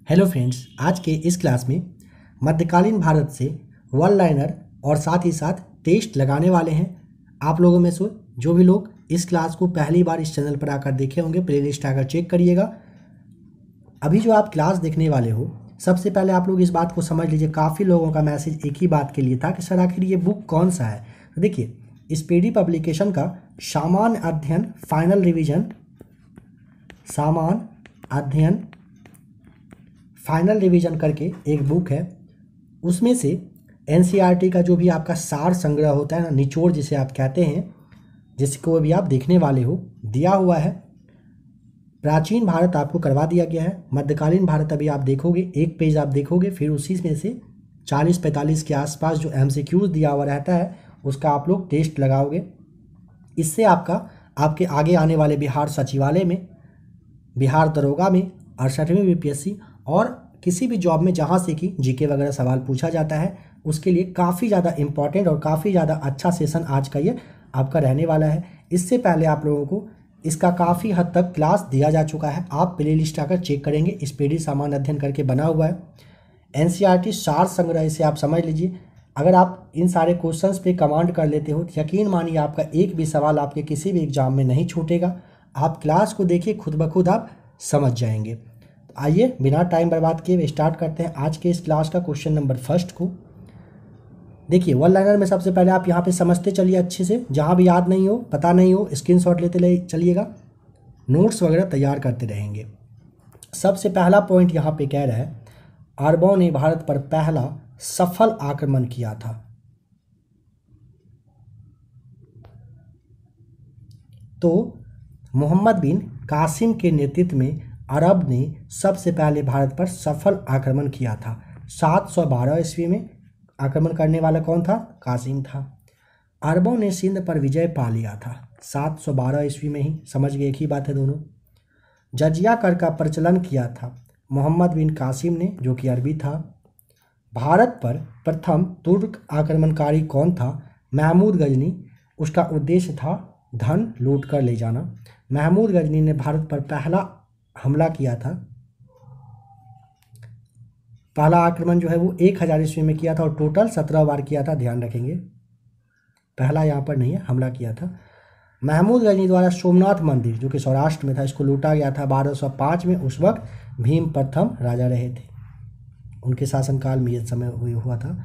Hello friends, आज के इस क्लास में मध्यकालीन भारत से वन लाइनर और साथ ही साथ टेस्ट लगाने वाले हैं। आप लोगों में से जो भी लोग इस क्लास को पहली बार इस चैनल पर आकर देखे होंगे, प्लेलिस्ट आकर चेक करिएगा। अभी जो आप क्लास देखने वाले हो, सबसे पहले आप लोग इस बात को समझ लीजिए। काफ़ी लोगों का मैसेज एक ही बात के लिए था कि सर आखिर ये बुक कौन सा है। तो देखिए, इस पीडी पब्लिकेशन का सामान्य अध्ययन फाइनल रिवीजन, सामान्य अध्ययन फाइनल रिवीजन करके एक बुक है। उसमें से एनसीईआरटी का जो भी आपका सार संग्रह होता है ना, निचोड़ जिसे आप कहते हैं, जिसको अभी आप देखने वाले हो, दिया हुआ है। प्राचीन भारत आपको करवा दिया गया है। मध्यकालीन भारत अभी आप देखोगे, एक पेज आप देखोगे, फिर उसी में से 40-45 के आसपास जो एमसीक्यूज दिया हुआ रहता है उसका आप लोग टेस्ट लगाओगे। इससे आपके आगे आने वाले बिहार सचिवालय में, बिहार दरोगा में, 68वीं बीपीएससी और किसी भी जॉब में जहाँ से कि जीके वगैरह सवाल पूछा जाता है, उसके लिए काफ़ी ज़्यादा इम्पॉर्टेंट और काफ़ी ज़्यादा अच्छा सेशन आज का ये आपका रहने वाला है। इससे पहले आप लोगों को इसका काफ़ी हद तक क्लास दिया जा चुका है। आप प्ले लिस्ट आकर चेक करेंगे, इस पीडी सामान्य अध्ययन करके बना हुआ है। एनसीईआरटी सार संग्रह, इसे आप समझ लीजिए। अगर आप इन सारे क्वेश्चंस पे कमांड कर लेते हो तो यकीन मानिए आपका एक भी सवाल आपके किसी भी एग्जाम में नहीं छूटेगा। आप क्लास को देखिए, खुद ब खुद आप समझ जाएंगे। आइए बिना टाइम बर्बाद किए स्टार्ट करते हैं आज के इस क्लास का क्वेश्चन नंबर फर्स्ट को। देखिए, वन लाइनर में सबसे पहले आप यहाँ पे समझते चलिए अच्छे से। जहाँ भी याद नहीं हो, पता नहीं हो, स्क्रीनशॉट लेते चलिएगा, नोट्स वगैरह तैयार करते रहेंगे। सबसे पहला पॉइंट यहाँ पे कह रहा है, अरबों ने भारत पर पहला सफल आक्रमण किया था। तो मोहम्मद बिन कासिम के नेतृत्व में अरब ने सबसे पहले भारत पर सफल आक्रमण किया था। 712 ईस्वी में आक्रमण करने वाला कौन था? कासिम था। अरबों ने सिंध पर विजय पा लिया था। 712 ईस्वी में ही, समझ गए, एक ही बात है दोनों। जजिया कर का प्रचलन किया था मोहम्मद बिन कासिम ने, जो कि अरबी था। भारत पर प्रथम तुर्क आक्रमणकारी कौन था? महमूद गजनी। उसका उद्देश्य था धन लूट कर ले जाना। महमूद गजनी ने भारत पर पहला हमला किया था। पहला आक्रमण जो है वो 1000 ईस्वी में किया था और टोटल 17 बार किया था, ध्यान रखेंगे। पहला यहाँ पर नहीं है, हमला किया था। महमूद गजनी द्वारा सोमनाथ मंदिर, जो कि सौराष्ट्र में था, इसको लूटा गया था 1205 में। उस वक्त भीम प्रथम राजा रहे थे, उनके शासनकाल में यह समय हुआ था।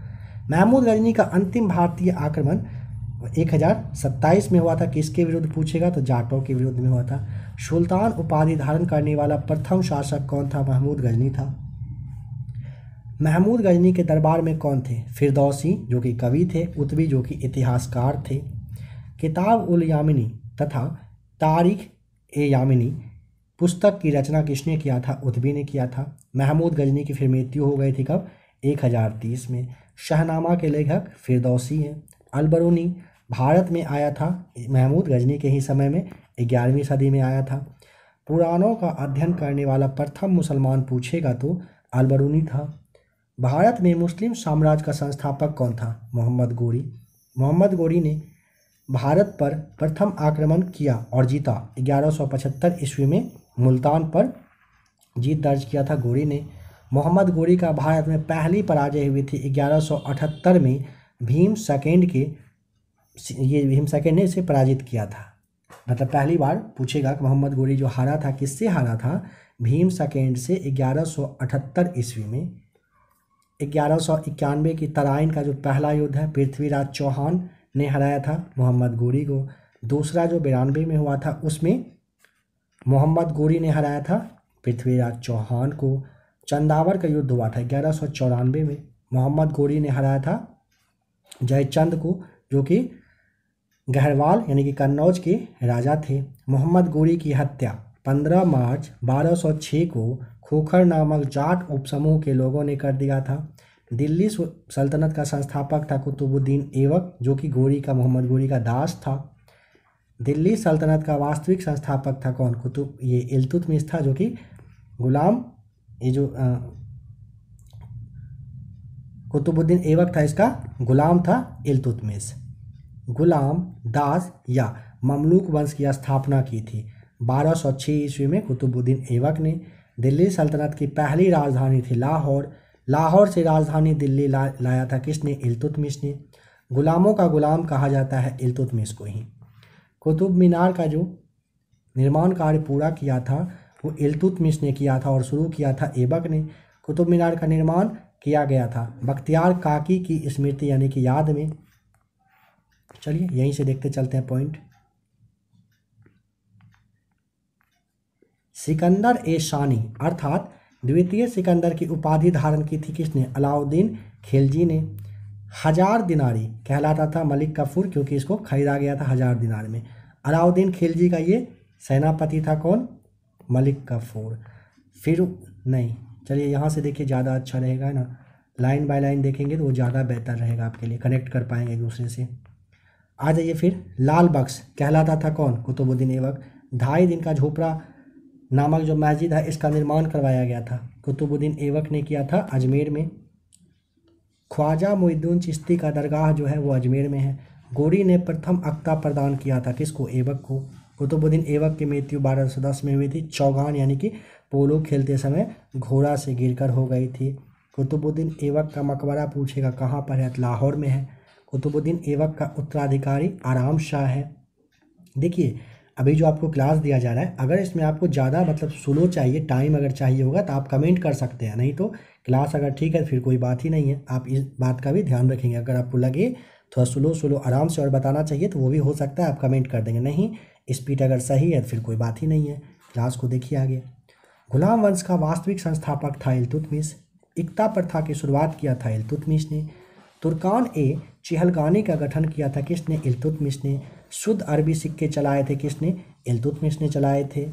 महमूद गजनी का अंतिम भारतीय आक्रमण 1027 में हुआ था। किसके विरुद्ध पूछेगा तो जाटों के विरुद्ध में हुआ था। सुल्तान उपाधि धारण करने वाला प्रथम शासक कौन था? महमूद गजनी था। महमूद गजनी के दरबार में कौन थे? फिरदौसी, जो कि कवि थे, उतबी, जो कि इतिहासकार थे। किताब उल यामिनी तथा तारीख ए यामिनी पुस्तक की रचना किसने किया था? उतबी ने किया था। महमूद गजनी की फिर मृत्यु हो गई थी कब? 1030 में। शाहनामा के लेखक फिरदौसी हैं। अलबरूनी भारत में आया था महमूद गजनी के ही समय में, 11वीं सदी में आया था। पुराणों का अध्ययन करने वाला प्रथम मुसलमान पूछेगा तो अलबरूनी था। भारत में मुस्लिम साम्राज्य का संस्थापक कौन था? मोहम्मद गोरी। मोहम्मद गोरी ने भारत पर प्रथम आक्रमण किया और जीता। 1175 ईस्वी में मुल्तान पर जीत दर्ज किया था गोरी ने। मोहम्मद गोरी का भारत में पहली पराजय हुई थी 1178 में। भीम सेकेंड ने इसे पराजित किया था। मतलब पहली बार पूछेगा कि मोहम्मद गोरी जो हारा था, किससे हारा था? भीम सेकेंड से 1178 ईस्वी में। 1191 की तराइन का जो पहला युद्ध है, पृथ्वीराज चौहान ने हराया था मोहम्मद गोरी को। दूसरा जो 92 में हुआ था, उसमें मोहम्मद गोरी ने हराया था पृथ्वीराज चौहान को। चंदावर का युद्ध हुआ था 1194 में। मोहम्मद गोरी ने हराया था जयचंद को, जो कि गहरवाल यानी कि कन्नौज के राजा थे। मोहम्मद गोरी की हत्या 15 मार्च 1206 को खोखर नामक जाट उपसमूह के लोगों ने कर दिया था। दिल्ली सल्तनत का संस्थापक था कुतुबुद्दीन ऐबक, जो कि मोहम्मद गोरी का दास था। दिल्ली सल्तनत का वास्तविक संस्थापक था कौन? इल्तुतमिश था, जो कि गुलाम, ये जो कुतुबुद्दीन ऐबक था, इसका गुलाम था इल्तुतमिश। गुलाम दास या ममलूक वंश की स्थापना की थी 1206 ईस्वी में कुतुबुद्दीन ऐबक ने। दिल्ली सल्तनत की पहली राजधानी थी लाहौर। लाहौर से राजधानी दिल्ली लाया था किसने? इल्तुतमिश ने। गुलामों का गुलाम कहा जाता है इल्तुतमिश को ही। कुतुब मीनार का जो निर्माण कार्य पूरा किया था वो इल्तुतमिश ने किया था और शुरू किया था ऐबक ने। कुतुब मीनार का निर्माण किया गया था बख्तियार काकी की स्मृति यानी कि याद में। चलिए यहीं से देखते चलते हैं पॉइंट। सिकंदर ए शानी अर्थात द्वितीय सिकंदर की उपाधि धारण की थी किसने? अलाउद्दीन खिलजी ने। 1000 दिनारी कहलाता था मलिक काफूर क्योंकि इसको खरीदा गया था 1000 दिनार में। अलाउद्दीन खिलजी का ये सेनापति था कौन? मलिक काफूर। फिर नहीं, चलिए यहाँ से देखिए ज़्यादा अच्छा रहेगा ना, लाइन बाय लाइन देखेंगे तो वो ज़्यादा बेहतर रहेगा आपके लिए, कनेक्ट कर पाएंगे एक दूसरे से। आ जाइए फिर। लाल बख्श कहलाता था कौन? कुतुबुद्दीन ऐबक। 2.5 दिन का झोपड़ा नामक जो मस्जिद है इसका निर्माण करवाया गया था, कुतुबुद्दीन ऐबक ने किया था अजमेर में। ख्वाजा मोइनुद्दीन चिश्ती का दरगाह जो है वो अजमेर में है। गोरी ने प्रथम अख्ता प्रदान किया था किसको? ऐबक को। कुतुबुद्दीन ऐबक की मृत्यु 1210 में हुई थी। चौगान यानी कि पोलो खेलते समय घोड़ा से गिरकर हो गई थी। कुतुबुद्दीन ऐबक का मकबरा पूछेगा कहाँ पर है? लाहौर में है। कुतुबुद्दीन ऐबक का उत्तराधिकारी आराम शाह है। देखिए अभी जो आपको क्लास दिया जा रहा है, अगर इसमें आपको ज़्यादा मतलब स्लो चाहिए, टाइम अगर चाहिए होगा तो आप कमेंट कर सकते हैं, नहीं तो क्लास अगर ठीक है फिर कोई बात ही नहीं है। आप इस बात का भी ध्यान रखेंगे, अगर आपको लगे थोड़ा स्लो आराम से और बताना चाहिए तो वो भी हो सकता है, आप कमेंट कर देंगे। नहीं, स्पीड अगर सही है फिर कोई बात ही नहीं है। क्लास को देखिए आगे। गुलाम वंश का वास्तविक संस्थापक था इल्तुतमिश। इक्ता प्रथा की शुरुआत किया था इल्तुतमिश ने। तुर्कान ए चिहलगानी का गठन किया था किसने? इल्तुतमिश ने। शुद्ध अरबी सिक्के चलाए थे किसने? इल्तुतमिश ने चलाए थे।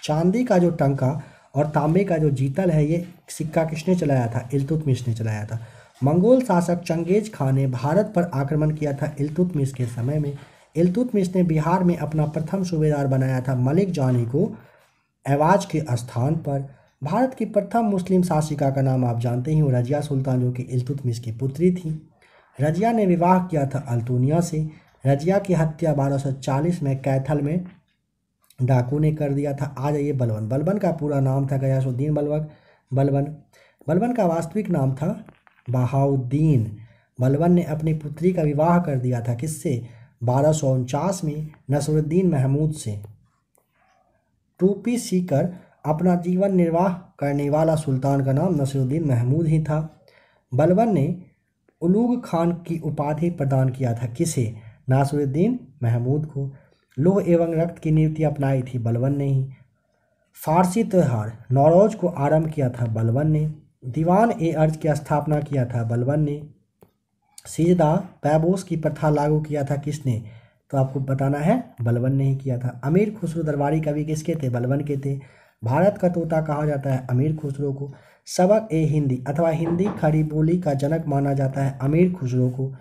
चांदी का जो टंका और तांबे का जो जीतल है ये सिक्का किसने चलाया था? इल्तुतमिश ने चलाया था। मंगोल शासक चंगेज खान ने भारत पर आक्रमण किया था इल्तुतमिश के समय में। इल्तुतमिश ने बिहार में अपना प्रथम सूबेदार बनाया था मलिक जानी को ऐवाज के स्थान पर। भारत की प्रथम मुस्लिम शासिका का नाम आप जानते ही हो, रजिया सुल्तान, जो कि इल्तुतमिश की पुत्री थी। रजिया ने विवाह किया था अल्तुनिया से। रजिया की हत्या 1240 में कैथल में डाकू ने कर दिया था। आ जाइए बलबन। बलबन का पूरा नाम था गयासुद्दीन बलबन। बलबन का वास्तविक नाम था बहाउद्दीन। बलबन ने अपनी पुत्री का विवाह कर दिया था किससे? 1249 में नसरुद्दीन महमूद से। टोपी सीकर अपना जीवन निर्वाह करने वाला सुल्तान का नाम नसरुद्दीन महमूद ही था। बलबन ने उलूग खान की उपाधि प्रदान किया था किसे? नासिरुद्दीन महमूद को। लोह एवं रक्त की नीति अपनाई थी बलबन ने ही। फारसी त्यौहार नौरोज को आरंभ किया था बलबन ने। दीवान ए अर्ज की स्थापना किया था बलबन ने। सिजदा पैबोस की प्रथा लागू किया था किसने? तो आपको बताना है बलबन ने ही किया था। अमीर खुसरो दरबारी कवि किसके थे? बलबन के थे। भारत का तोता कहा जाता है अमीर खुसरो को। सबक ए हिंदी अथवा हिंदी खड़ी बोली का जनक माना जाता है अमीर खुसरो को।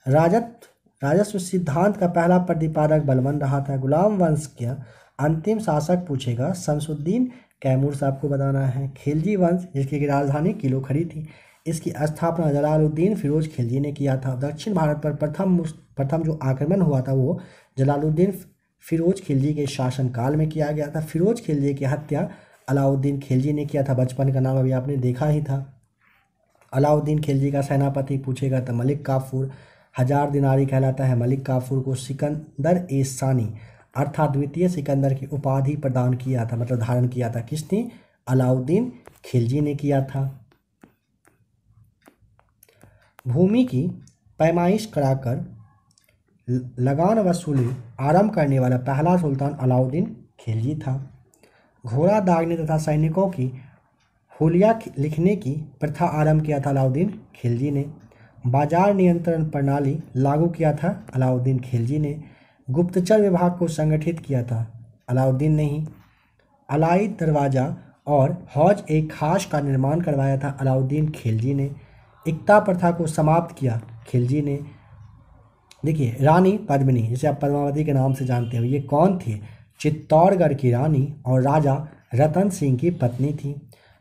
राजस्व सिद्धांत का पहला प्रतिपादक बलबन रहा था। गुलाम वंश का अंतिम शासक पूछेगा शमसुद्दीन कैमूर से आपको बताना है। खिलजी वंश जिसकी राजधानी किलो खड़ी थी, इसकी स्थापना जलालुद्दीन फिरोज खिलजी ने किया था। दक्षिण भारत पर प्रथम जो आक्रमण हुआ था वो जलालुद्दीन फिरोज खिलजी के शासनकाल में किया गया था। फिरोज खिलजी की हत्या अलाउद्दीन खिलजी ने किया था। बचपन का नाम अभी आपने देखा ही था। अलाउद्दीन खिलजी का सेनापति पूछेगा तो मलिक काफूर। 1000 दिनारी कहलाता है मलिक काफूर को। सिकंदर ए सानी अर्थात द्वितीय सिकंदर की उपाधि प्रदान किया था, मतलब धारण किया था किसने? अलाउद्दीन खिलजी ने किया था। भूमि की पैमाइश कराकर लगान वसूली आरंभ करने वाला पहला सुल्तान अलाउद्दीन खिलजी था। घोड़ा दागने तथा सैनिकों की हुलिया लिखने की प्रथा आरंभ किया था अलाउद्दीन खिलजी ने। बाजार नियंत्रण प्रणाली लागू किया था अलाउद्दीन खिलजी ने। गुप्तचर विभाग को संगठित किया था अलाउद्दीन ने ही। अलाई दरवाज़ा और हौज एक खास का निर्माण करवाया था अलाउद्दीन खिलजी ने। इक्ता प्रथा को समाप्त किया खिलजी ने। देखिए रानी पद्मिनी, जिसे आप पद्मावती के नाम से जानते हो, ये कौन थी? चित्तौड़गढ़ की रानी और राजा रतन सिंह की पत्नी थी।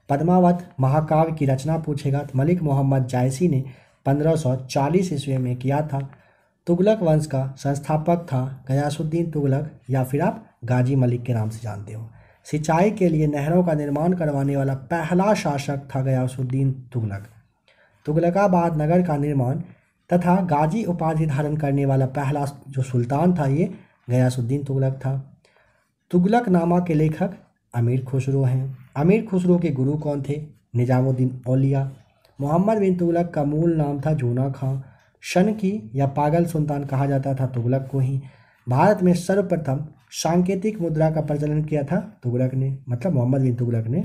पद्मावत महाकाव्य की रचना पूछेगा तो मलिक मोहम्मद जायसी ने 1540 ईस्वी में किया था। तुगलक वंश का संस्थापक था गयासुद्दीन तुगलक या फिर आप गाजी मलिक के नाम से जानते हो। सिंचाई के लिए नहरों का निर्माण करवाने वाला पहला शासक था गयासुद्दीन तुगलक। तुगलकाबाद नगर का निर्माण तथा गाजी उपाधि धारण करने वाला पहला जो सुल्तान था ये गयासुद्दीन तुगलक था। तुगलकनामा के लेखक अमीर खुसरो हैं। अमीर खुसरो के गुरु कौन थे? निजामुद्दीन औलिया। मोहम्मद बिन तुगलक का मूल नाम था जूना खां। शन की या पागल सुल्तान कहा जाता था तुगलक को ही। भारत में सर्वप्रथम सांकेतिक मुद्रा का प्रचलन किया था तुगलक ने, मतलब मोहम्मद बिन तुगलक ने।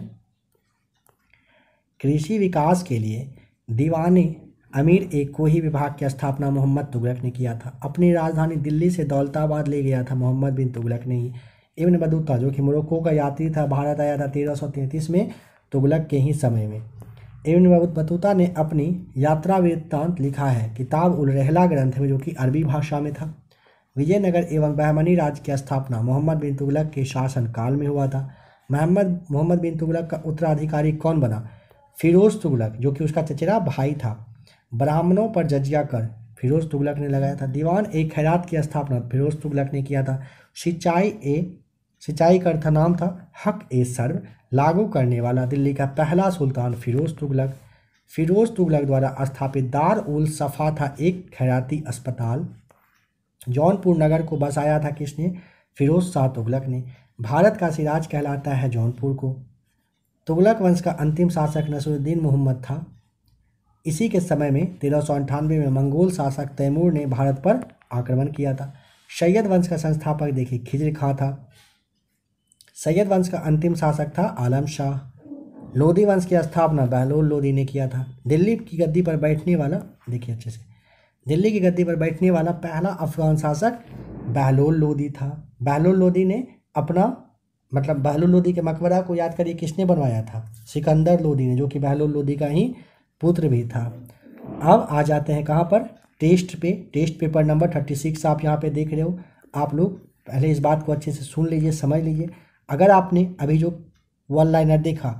कृषि विकास के लिए दीवाने अमीर एक कोही विभाग की स्थापना मोहम्मद तुगलक ने किया था। अपनी राजधानी दिल्ली से दौलताबाद ले गया था मोहम्मद बिन तुगलक ने ही। इब्न बतूता जो कि मोरक्को का यात्री था, भारत आया था 1333 में तुगलक के ही समय में। इब्न बतूता ने अपनी यात्रा वृत्तांत लिखा है किताब उल रहला ग्रंथ में, जो कि अरबी भाषा में था। विजयनगर एवं बहमनी राज्य की स्थापना मोहम्मद बिन तुगलक के शासन काल में हुआ था। मोहम्मद बिन तुगलक का उत्तराधिकारी कौन बना? फिरोज तुगलक, जो कि उसका चचेरा भाई था। ब्राह्मणों पर जजिया कर फिरोज तुगलक ने लगाया था। दीवान ए खैरात की स्थापना फिरोज तुगलक ने किया था। सिंचाई का अर्थनाम था हक ए सर्व, लागू करने वाला दिल्ली का पहला सुल्तान फिरोज तुगलक। फिरोज तुगलक द्वारा स्थापित दार उल सफ़ा था एक खैराती अस्पताल। जौनपुर नगर को बसाया था किसने? फिरोज शाह तुगलक ने। भारत का सिराज कहलाता है जौनपुर को। तुगलक वंश का अंतिम शासक नसीरुद्दीन मोहम्मद था। इसी के समय में 1398 में मंगोल शासक तैमूर ने भारत पर आक्रमण किया था। सैयद वंश का संस्थापक देखिए खिज्र खां था। सैयद वंश का अंतिम शासक था आलम शाह। लोदी वंश की स्थापना बहलोल लोदी ने किया था। दिल्ली की गद्दी पर बैठने वाला, देखिए अच्छे से, दिल्ली की गद्दी पर बैठने वाला पहला अफगान शासक बहलोल लोदी था। बहलोल लोदी ने अपना बहलोल लोदी के मकबरा को याद करिए किसने बनवाया था? सिकंदर लोदी ने, जो कि बहलोल लोदी का ही पुत्र भी था। अब आ जाते हैं कहाँ पर? टेस्ट पे। टेस्ट पेपर नंबर 36 आप यहाँ पे देख रहे हो। आप लोग पहले इस बात को अच्छे से सुन लीजिए, समझ लीजिए। अगर आपने अभी जो वन लाइनर देखा,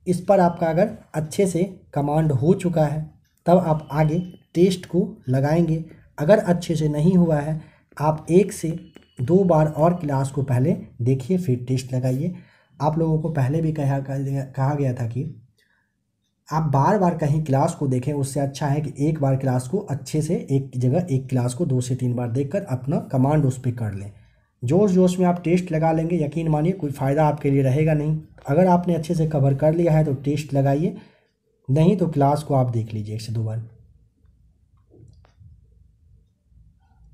इस पर आपका अगर अच्छे से कमांड हो चुका है, तब आप आगे टेस्ट को लगाएंगे। अगर अच्छे से नहीं हुआ है, आप 1 से 2 बार और क्लास को पहले देखिए, फिर टेस्ट लगाइए। आप लोगों को पहले भी कहा गया था कि आप बार बार कहीं क्लास को देखें, उससे अच्छा है कि एक बार क्लास को अच्छे से, एक जगह एक क्लास को 2 से 3 बार देखकर अपना कमांड उस पर कर लें। जोश जोश में आप टेस्ट लगा लेंगे, यकीन मानिए कोई फ़ायदा आपके लिए रहेगा नहीं। अगर आपने अच्छे से कवर कर लिया है तो टेस्ट लगाइए, नहीं तो क्लास को आप देख लीजिए 1 से 2 बार।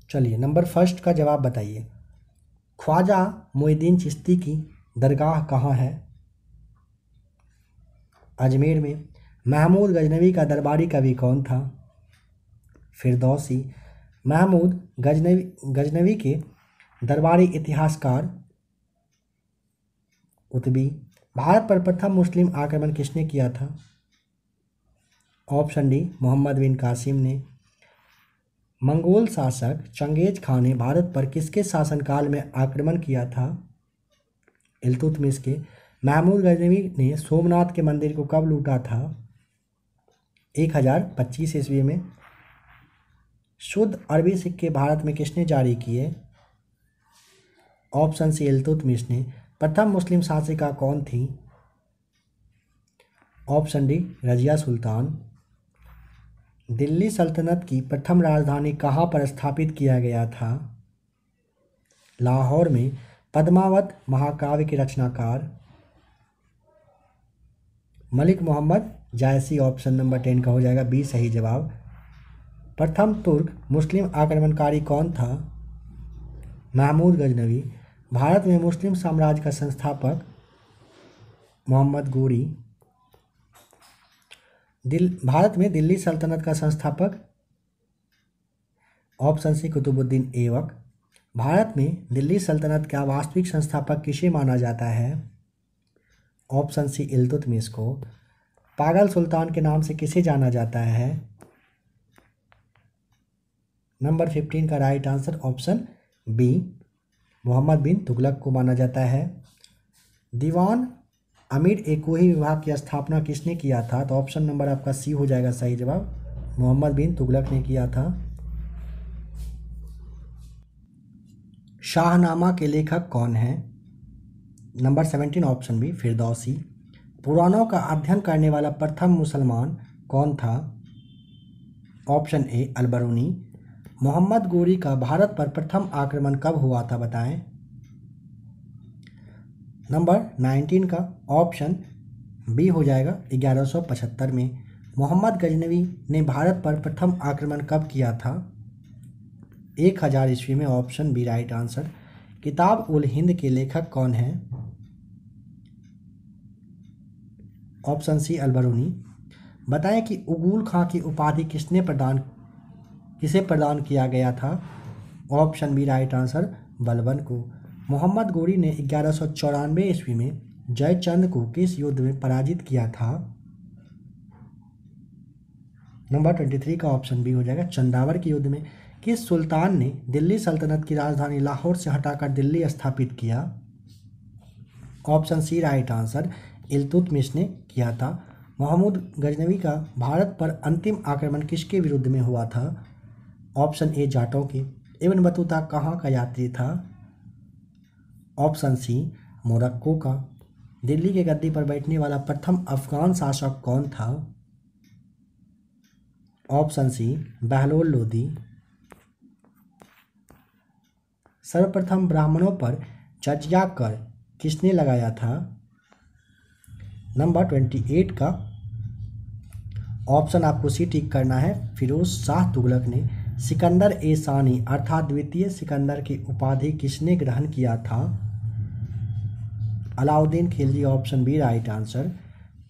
चलिए, नंबर फर्स्ट का जवाब बताइए। ख्वाजा मोइनुद्दीन चिश्ती की दरगाह कहाँ है? अजमेर में। महमूद गजनवी का दरबारी कवि कौन था? फिरदौसी। महमूद गजनवी के दरबारी इतिहासकार कुतुबी। भारत पर प्रथम मुस्लिम आक्रमण किसने किया था? ऑप्शन डी, मोहम्मद बिन कासिम ने। मंगोल शासक चंगेज खान ने भारत पर किसके शासनकाल में आक्रमण किया था? इल्तुतमिश के। महमूद गजनवी ने सोमनाथ के मंदिर को कब लूटा था? 1025 ईस्वी में। शुद्ध अरबी सिक्के भारत में किसने जारी किए? ऑप्शन सी, इल्तुतमिश ने। प्रथम मुस्लिम शासिका कौन थी? Option D, Razia Sultan. दिल्ली सल्तनत की प्रथम राजधानी कहाँ पर स्थापित किया गया था? लाहौर में। पद्मावत महाकाव्य के रचनाकार मलिक मोहम्मद जायसी। ऑप्शन नंबर 10 का हो जाएगा बी सही जवाब। प्रथम तुर्क मुस्लिम आक्रमणकारी कौन था? महमूद गजनवी। भारत में मुस्लिम साम्राज्य का संस्थापक मोहम्मद गोरी। भारत में दिल्ली सल्तनत का संस्थापक ऑप्शन सी, कुतुबुद्दीन ऐबक। भारत में दिल्ली सल्तनत का वास्तविक संस्थापक किसे माना जाता है? ऑप्शन सी, इल्तुतमिश को। पागल सुल्तान के नाम से किसे जाना जाता है? नंबर 15 का right answer option B, Mohammad bin Tughlaq को माना जाता है। दीवान अमीर ए कोही विभाग की स्थापना किसने किया था? तो ऑप्शन नंबर आपका सी हो जाएगा सही जवाब, मोहम्मद बिन तुगलक ने किया था। शाहनामा के लेखक कौन हैं? Number 17 option B Firdausi. पुराणों का अध्ययन करने वाला प्रथम मुसलमान कौन था? ऑप्शन ए अलबरूनी। मोहम्मद गोरी का भारत पर प्रथम आक्रमण कब हुआ था, बताएं? नंबर 19 का ऑप्शन बी हो जाएगा 1175 में। मोहम्मद गजनवी ने भारत पर प्रथम आक्रमण कब किया था? 1000 ईस्वी में। Option B right answer. Kitab ul Hind के लेखक कौन हैं? Option C Alberuni. बताएं कि उगूल खां की उपाधि किसे प्रदान किया गया था? Option B right answer Balban को। मोहम्मद गोरी ने 1194 ईस्वी में जयचंद को किस युद्ध में पराजित किया था? नंबर 23 का ऑप्शन बी हो जाएगा चंदावर के युद्ध में। किस सुल्तान ने दिल्ली सल्तनत की राजधानी लाहौर से हटाकर दिल्ली स्थापित किया? Option C right answer Iltutmish ने किया था। मोहम्मद गजनवी का भारत पर अंतिम आक्रमण किसके विरुद्ध में हुआ था? ऑप्शन ए जाटों के। इब्न बतूता कहाँ का यात्री था? ऑप्शन सी मोरक्को का। दिल्ली के गद्दी पर बैठने वाला प्रथम अफगान शासक कौन था? Option C Bahlol Lodi. सर्वप्रथम ब्राह्मणों पर जजिया कर किसने लगाया था? नंबर 28 का ऑप्शन आपको सी टिक करना है। फिरोज शाह तुगलक ने। सिकंदर ए सानी अर्थात द्वितीय सिकंदर की उपाधि किसने ग्रहण किया था? Alauddin Khilji. Option B right answer.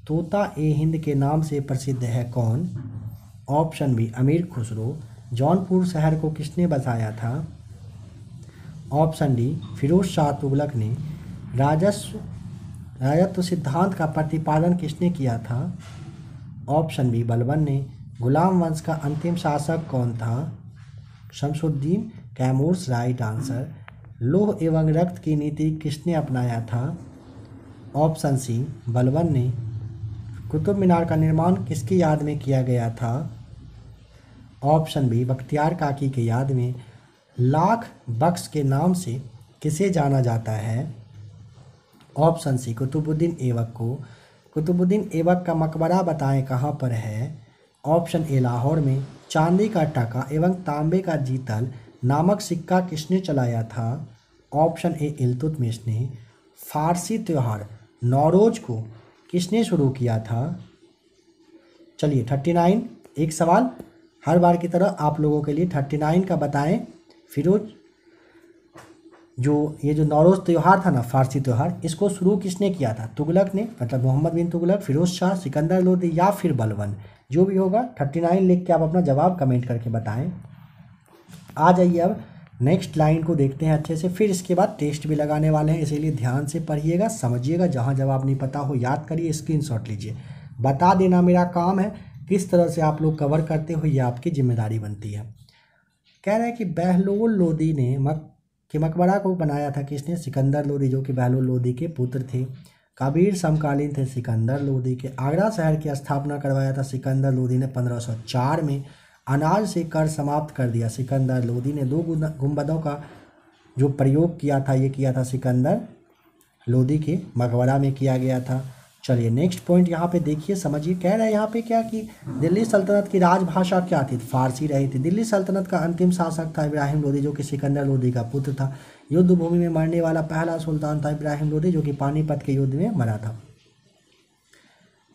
Tota e Hind के नाम से प्रसिद्ध है कौन? ऑप्शन बी अमीर खुसरो। जौनपुर शहर को किसने बसाया था? ऑप्शन डी फिरोज शाह तुगलक ने। राजत्व सिद्धांत का प्रतिपादन किसने किया था? ऑप्शन बी बलबन ने। गुलाम वंश का अंतिम शासक कौन था? Shamsuddin Kaimurs right answer. लोह एवं रक्त की नीति किसने अपनाया था? ऑप्शन सी बलबन ने। कुतुब मीनार का निर्माण किसकी याद में किया गया था? ऑप्शन बी बख्तियार काकी के याद में। लाख बख्श के नाम से किसे जाना जाता है? ऑप्शन सी कुतुबुद्दीन ऐबक को। कुतुबुद्दीन ऐबक का मकबरा बताएं कहाँ पर है? ऑप्शन ए लाहौर में। चांदी का टका एवं तांबे का जीतल नामक सिक्का किसने चलाया था? ऑप्शन ए इल्तुतमिश ने। फारसी त्यौहार नौरोज को किसने शुरू किया था? चलिए 39 एक सवाल हर बार की तरह आप लोगों के लिए 39 का बताएं। फिरोज जो नौरोज़ त्यौहार था ना, फारसी त्यौहार, इसको शुरू किसने किया था? तुगलक ने, मतलब मोहम्मद बिन तुगलक, फिरोज शाह, सिकंदर लोदी या फिर बलबन। जो भी होगा 39 लिख के आप अपना जवाब कमेंट करके बताएं। आ जाइए अब नेक्स्ट लाइन को देखते हैं अच्छे से, फिर इसके बाद टेस्ट भी लगाने वाले हैं, इसीलिए ध्यान से पढ़िएगा, समझिएगा। जहाँ जवाब नहीं पता हो याद करिए, स्क्रीनशॉट लीजिए, बता देना मेरा काम है। किस तरह से आप लोग कवर करते हो ये आपकी जिम्मेदारी बनती है। कह रहे हैं कि बहलोल लोदी ने मकबरा को बनाया था किसने? सिकंदर लोदी, जो कि बहलोल लोदी के पुत्र थे। कबीर समकालीन थे सिकंदर लोदी के। आगरा शहर की स्थापना करवाया था सिकंदर लोदी ने 1504 में। अनाज से कर समाप्त कर दिया सिकंदर लोदी ने। 2 गुंबदों का जो प्रयोग किया था ये किया था सिकंदर लोदी के मकबरा में किया गया था। चलिए नेक्स्ट पॉइंट यहाँ पे देखिए, समझिए। कह रहे हैं यहाँ पे क्या कि दिल्ली सल्तनत की राजभाषा क्या थी? फारसी रही थी। दिल्ली सल्तनत का अंतिम शासक था इब्राहिम लोदी, जो कि सिकंदर लोदी का पुत्र था। युद्ध भूमि में मरने वाला पहला सुल्तान था इब्राहिम लोदी, जो कि पानीपत के युद्ध में मरा था।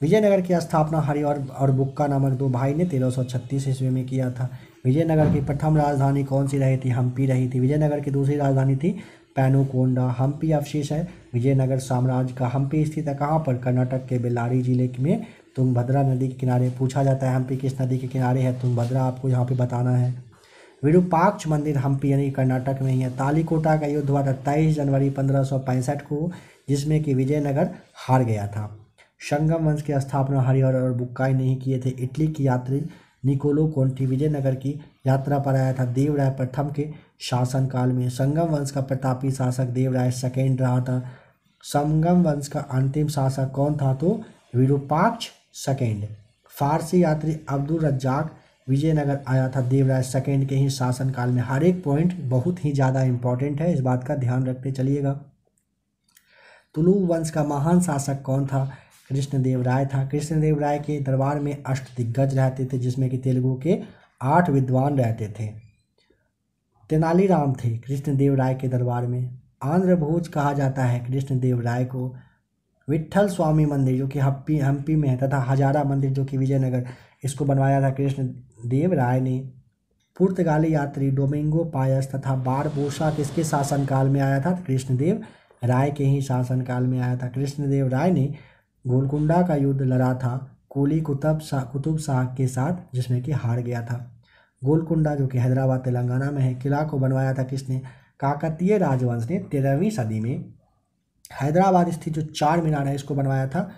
विजयनगर की स्थापना हरिहर और बुक्का नामक 2 भाई ने 1336 ईस्वी में किया था। विजयनगर की प्रथम राजधानी कौन सी रही थी? हम्पी रही थी। विजयनगर की दूसरी राजधानी थी पेनुकोंडा। हम्पी अवशेष है विजयनगर साम्राज्य का। हम्पी स्थित है कहाँ पर? कर्नाटक के बेल्लारी जिले में तुंगभद्रा नदी के किनारे। पूछा जाता है हम्पी किस नदी के किनारे है? तुंगभद्रा आपको यहाँ पे बताना है। विरूपाक्ष मंदिर हम्पी यानी कर्नाटक में ही है। तालीकोटा का युद्ध हुआ था 23 जनवरी 1565 को, जिसमें कि विजयनगर हार गया था। संगम वंश की स्थापना हरिहर और बुक्काई ने ही किए थे। इटली की यात्री निकोलो कोंटी विजयनगर की यात्रा पर आया था देवराय प्रथम के शासनकाल में। संगम वंश का प्रतापी शासक देवराय सेकेंड रहा था। संगम वंश का अंतिम शासक कौन था? तो विरूपाक्ष सेकेंड। फारसी यात्री अब्दुल रज्जाक विजयनगर आया था देवराय सेकेंड के ही शासनकाल में। हर एक पॉइंट बहुत ही ज़्यादा इंपॉर्टेंट है, इस बात का ध्यान रखते चलिएगा। तुलु वंश का महान शासक कौन था? कृष्णदेवराय था। कृष्णदेवराय के दरबार में अष्टदिग्गज रहते थे, जिसमें कि तेलुगु के 8 विद्वान रहते थे। तेनालीराम थे कृष्णदेवराय के दरबार में। आंध्र भोज कहा जाता है कृष्णदेवराय को। विट्ठल स्वामी मंदिर जो कि हम्पी में है, तथा हजारा मंदिर जो कि विजयनगर, इसको बनवाया था कृष्णदेवराय ने। पुर्तगाली यात्री डोमिंगो पायस तथा बारबोसा किसके शासनकाल में आया था? कृष्णदेव राय के ही शासनकाल में आया था। कृष्णदेव राय ने गोलकुंडा का युद्ध लड़ा था कुली कुतुब शाह के साथ, जिसमें कि हार गया था। गोलकुंडा जो कि हैदराबाद तेलंगाना में है, किला को बनवाया था किसने? काकतीय राजवंश ने 13वीं सदी में। हैदराबाद स्थित जो चार मीनार है, इसको बनवाया था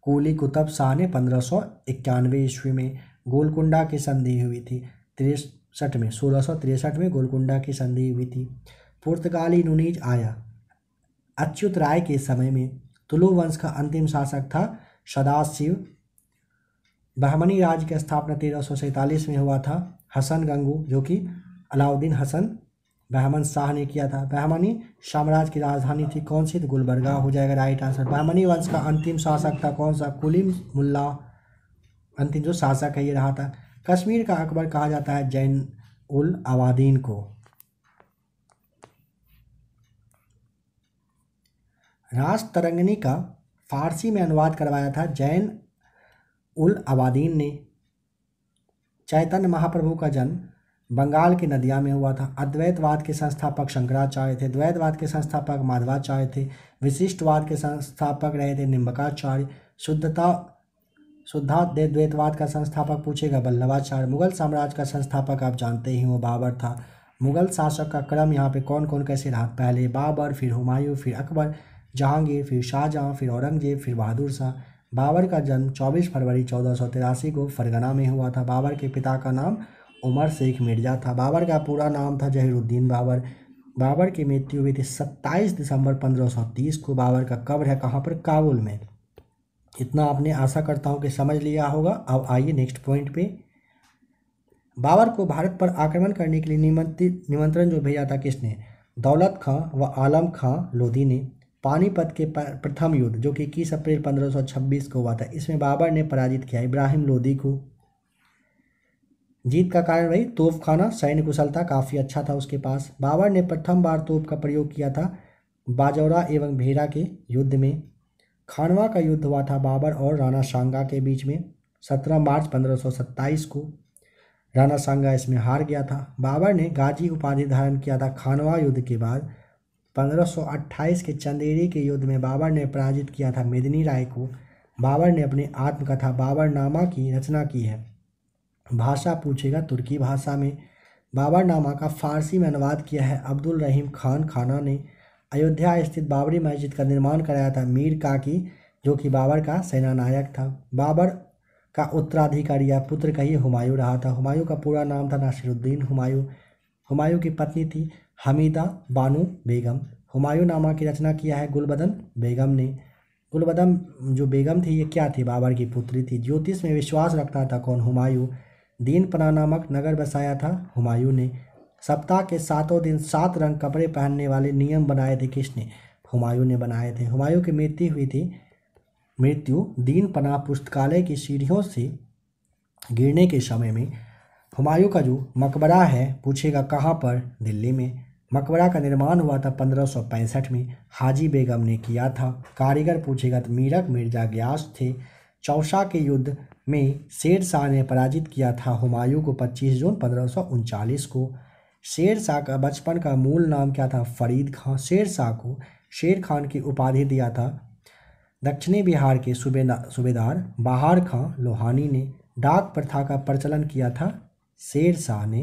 कुली कुतुब शाह ने 1591 ईस्वी में। गोलकुंडा की संधि हुई थी 1663 में गोलकुंडा की संधि हुई थी। पुर्तगाली नुनीज आया अच्युत राय के समय में। तुलु वंश का अंतिम शासक था सदाशिव। बहमनी राज्य की स्थापना 1347 में हुआ था। हसन गंगू जो कि अलाउद्दीन हसन बहमन शाह ने किया था। बहमनी साम्राज्य की राजधानी थी कौन सी? तो गुलबर्गा हो जाएगा राइट आंसर। बहमनी वंश का अंतिम शासक था कौन सा? कुली मुल्ला अंतिम जो शासक है ये रहा था। कश्मीर का अकबर कहा जाता है जैन उल अबादीन को। रास तरंगिणी का फारसी में अनुवाद करवाया था जैन उल अबादीन ने। चैतन्य महाप्रभु का जन्म बंगाल की नदिया में हुआ था। अद्वैतवाद के संस्थापक शंकराचार्य थे। द्वैतवाद के संस्थापक माधवाचार्य थे। विशिष्टवाद के संस्थापक रहे थे निम्बकाचार्य। शुद्धाद्वैतवाद का संस्थापक पूछेगा वल्लभाचार्य। मुगल साम्राज्य का संस्थापक आप जानते ही हो बाबर था। मुगल शासक का क्रम यहाँ पे कौन कौन कैसे रहा? पहले बाबर, फिर हुमायूं, फिर अकबर, जहांगीर, फिर शाहजहां, फिर औरंगजेब, फिर बहादुर शाह। बाबर का जन्म 24 फरवरी 1483 को फरगना में हुआ था। बाबर के पिता का नाम उमर शेख मिर्जा था। बाबर का पूरा नाम था जहीरुद्दीन बाबर। बाबर की मृत्यु हुई थी 27 दिसंबर 1530 को। बाबर का कब्र है कहाँ पर? काबुल में। इतना आपने आशा करता हूँ कि समझ लिया होगा। अब आइए नेक्स्ट पॉइंट पे। बाबर को भारत पर आक्रमण करने के लिए निमंत्रण जो भेजा था किसने? दौलत खां व आलम खां लोधी ने। पानीपत के प्रथम युद्ध जो कि 21 अप्रैल 1526 को हुआ था, इसमें बाबर ने पराजित किया इब्राहिम लोदी को। जीत का कारण वही तोपखाना, सैन्य कुशलता काफ़ी अच्छा था उसके पास। बाबर ने प्रथम बार तोप का प्रयोग किया था बाजौरा एवं भेरा के युद्ध में। खानवा का युद्ध हुआ था बाबर और राणा सांगा के बीच में 17 मार्च 1527 को। राणा सांगा इसमें हार गया था। बाबर ने गाजी उपाधि धारण किया था खानवा युद्ध के बाद। 1528 के चंदेरी के युद्ध में बाबर ने पराजित किया था मेदिनी राय को। बाबर ने अपनी आत्मकथा बाबरनामा की रचना की है। भाषा पूछेगा तुर्की भाषा में। बाबरनामा का फारसी में अनुवाद किया है अब्दुल रहीम खान खाना ने। अयोध्या स्थित बाबरी मस्जिद का निर्माण कराया था मीर काकी जो कि बाबर का सेनानायक था। बाबर का उत्तराधिकारी या पुत्र का ही हुमायूं रहा था। हुमायूं का पूरा नाम था नासिरुद्दीन हुमायूं। हुमायूं की पत्नी थी हमीदा बानो बेगम। हुमायूं नामा की रचना किया है गुलबदन बेगम ने। गुलबदन जो बेगम थी ये क्या थी? बाबर की पुत्री थी। ज्योतिष में विश्वास रखता था कौन? हुमायूं। दीनपना नामक नगर बसाया था हुमायूं ने। सप्ताह के 7 दिन 7 रंग कपड़े पहनने वाले नियम बनाए थे किसने? हुमायूं ने बनाए थे। हुमायूं की मृत्यु हुई थी दीनपना पुस्तकालय की सीढ़ियों से गिरने के समय में। हुमायूं का जो मकबरा है पूछेगा कहाँ पर? दिल्ली में। मकबरा का निर्माण हुआ था 1565 में। हाजी बेगम ने किया था। कारीगर पूछेगा तो मीरक मिर्जा ग्यास थे। चौसा के युद्ध में शेर शाह ने पराजित किया था हुमायूं को 25 जून 1539 को। शेर शाह का बचपन का मूल नाम क्या था? फरीद खां। शेर शाह को शेर खान की उपाधि दिया था दक्षिणी बिहार के सूबेदार बहार खां लोहानी ने। डाक प्रथा का प्रचलन किया था शेर शाह ने।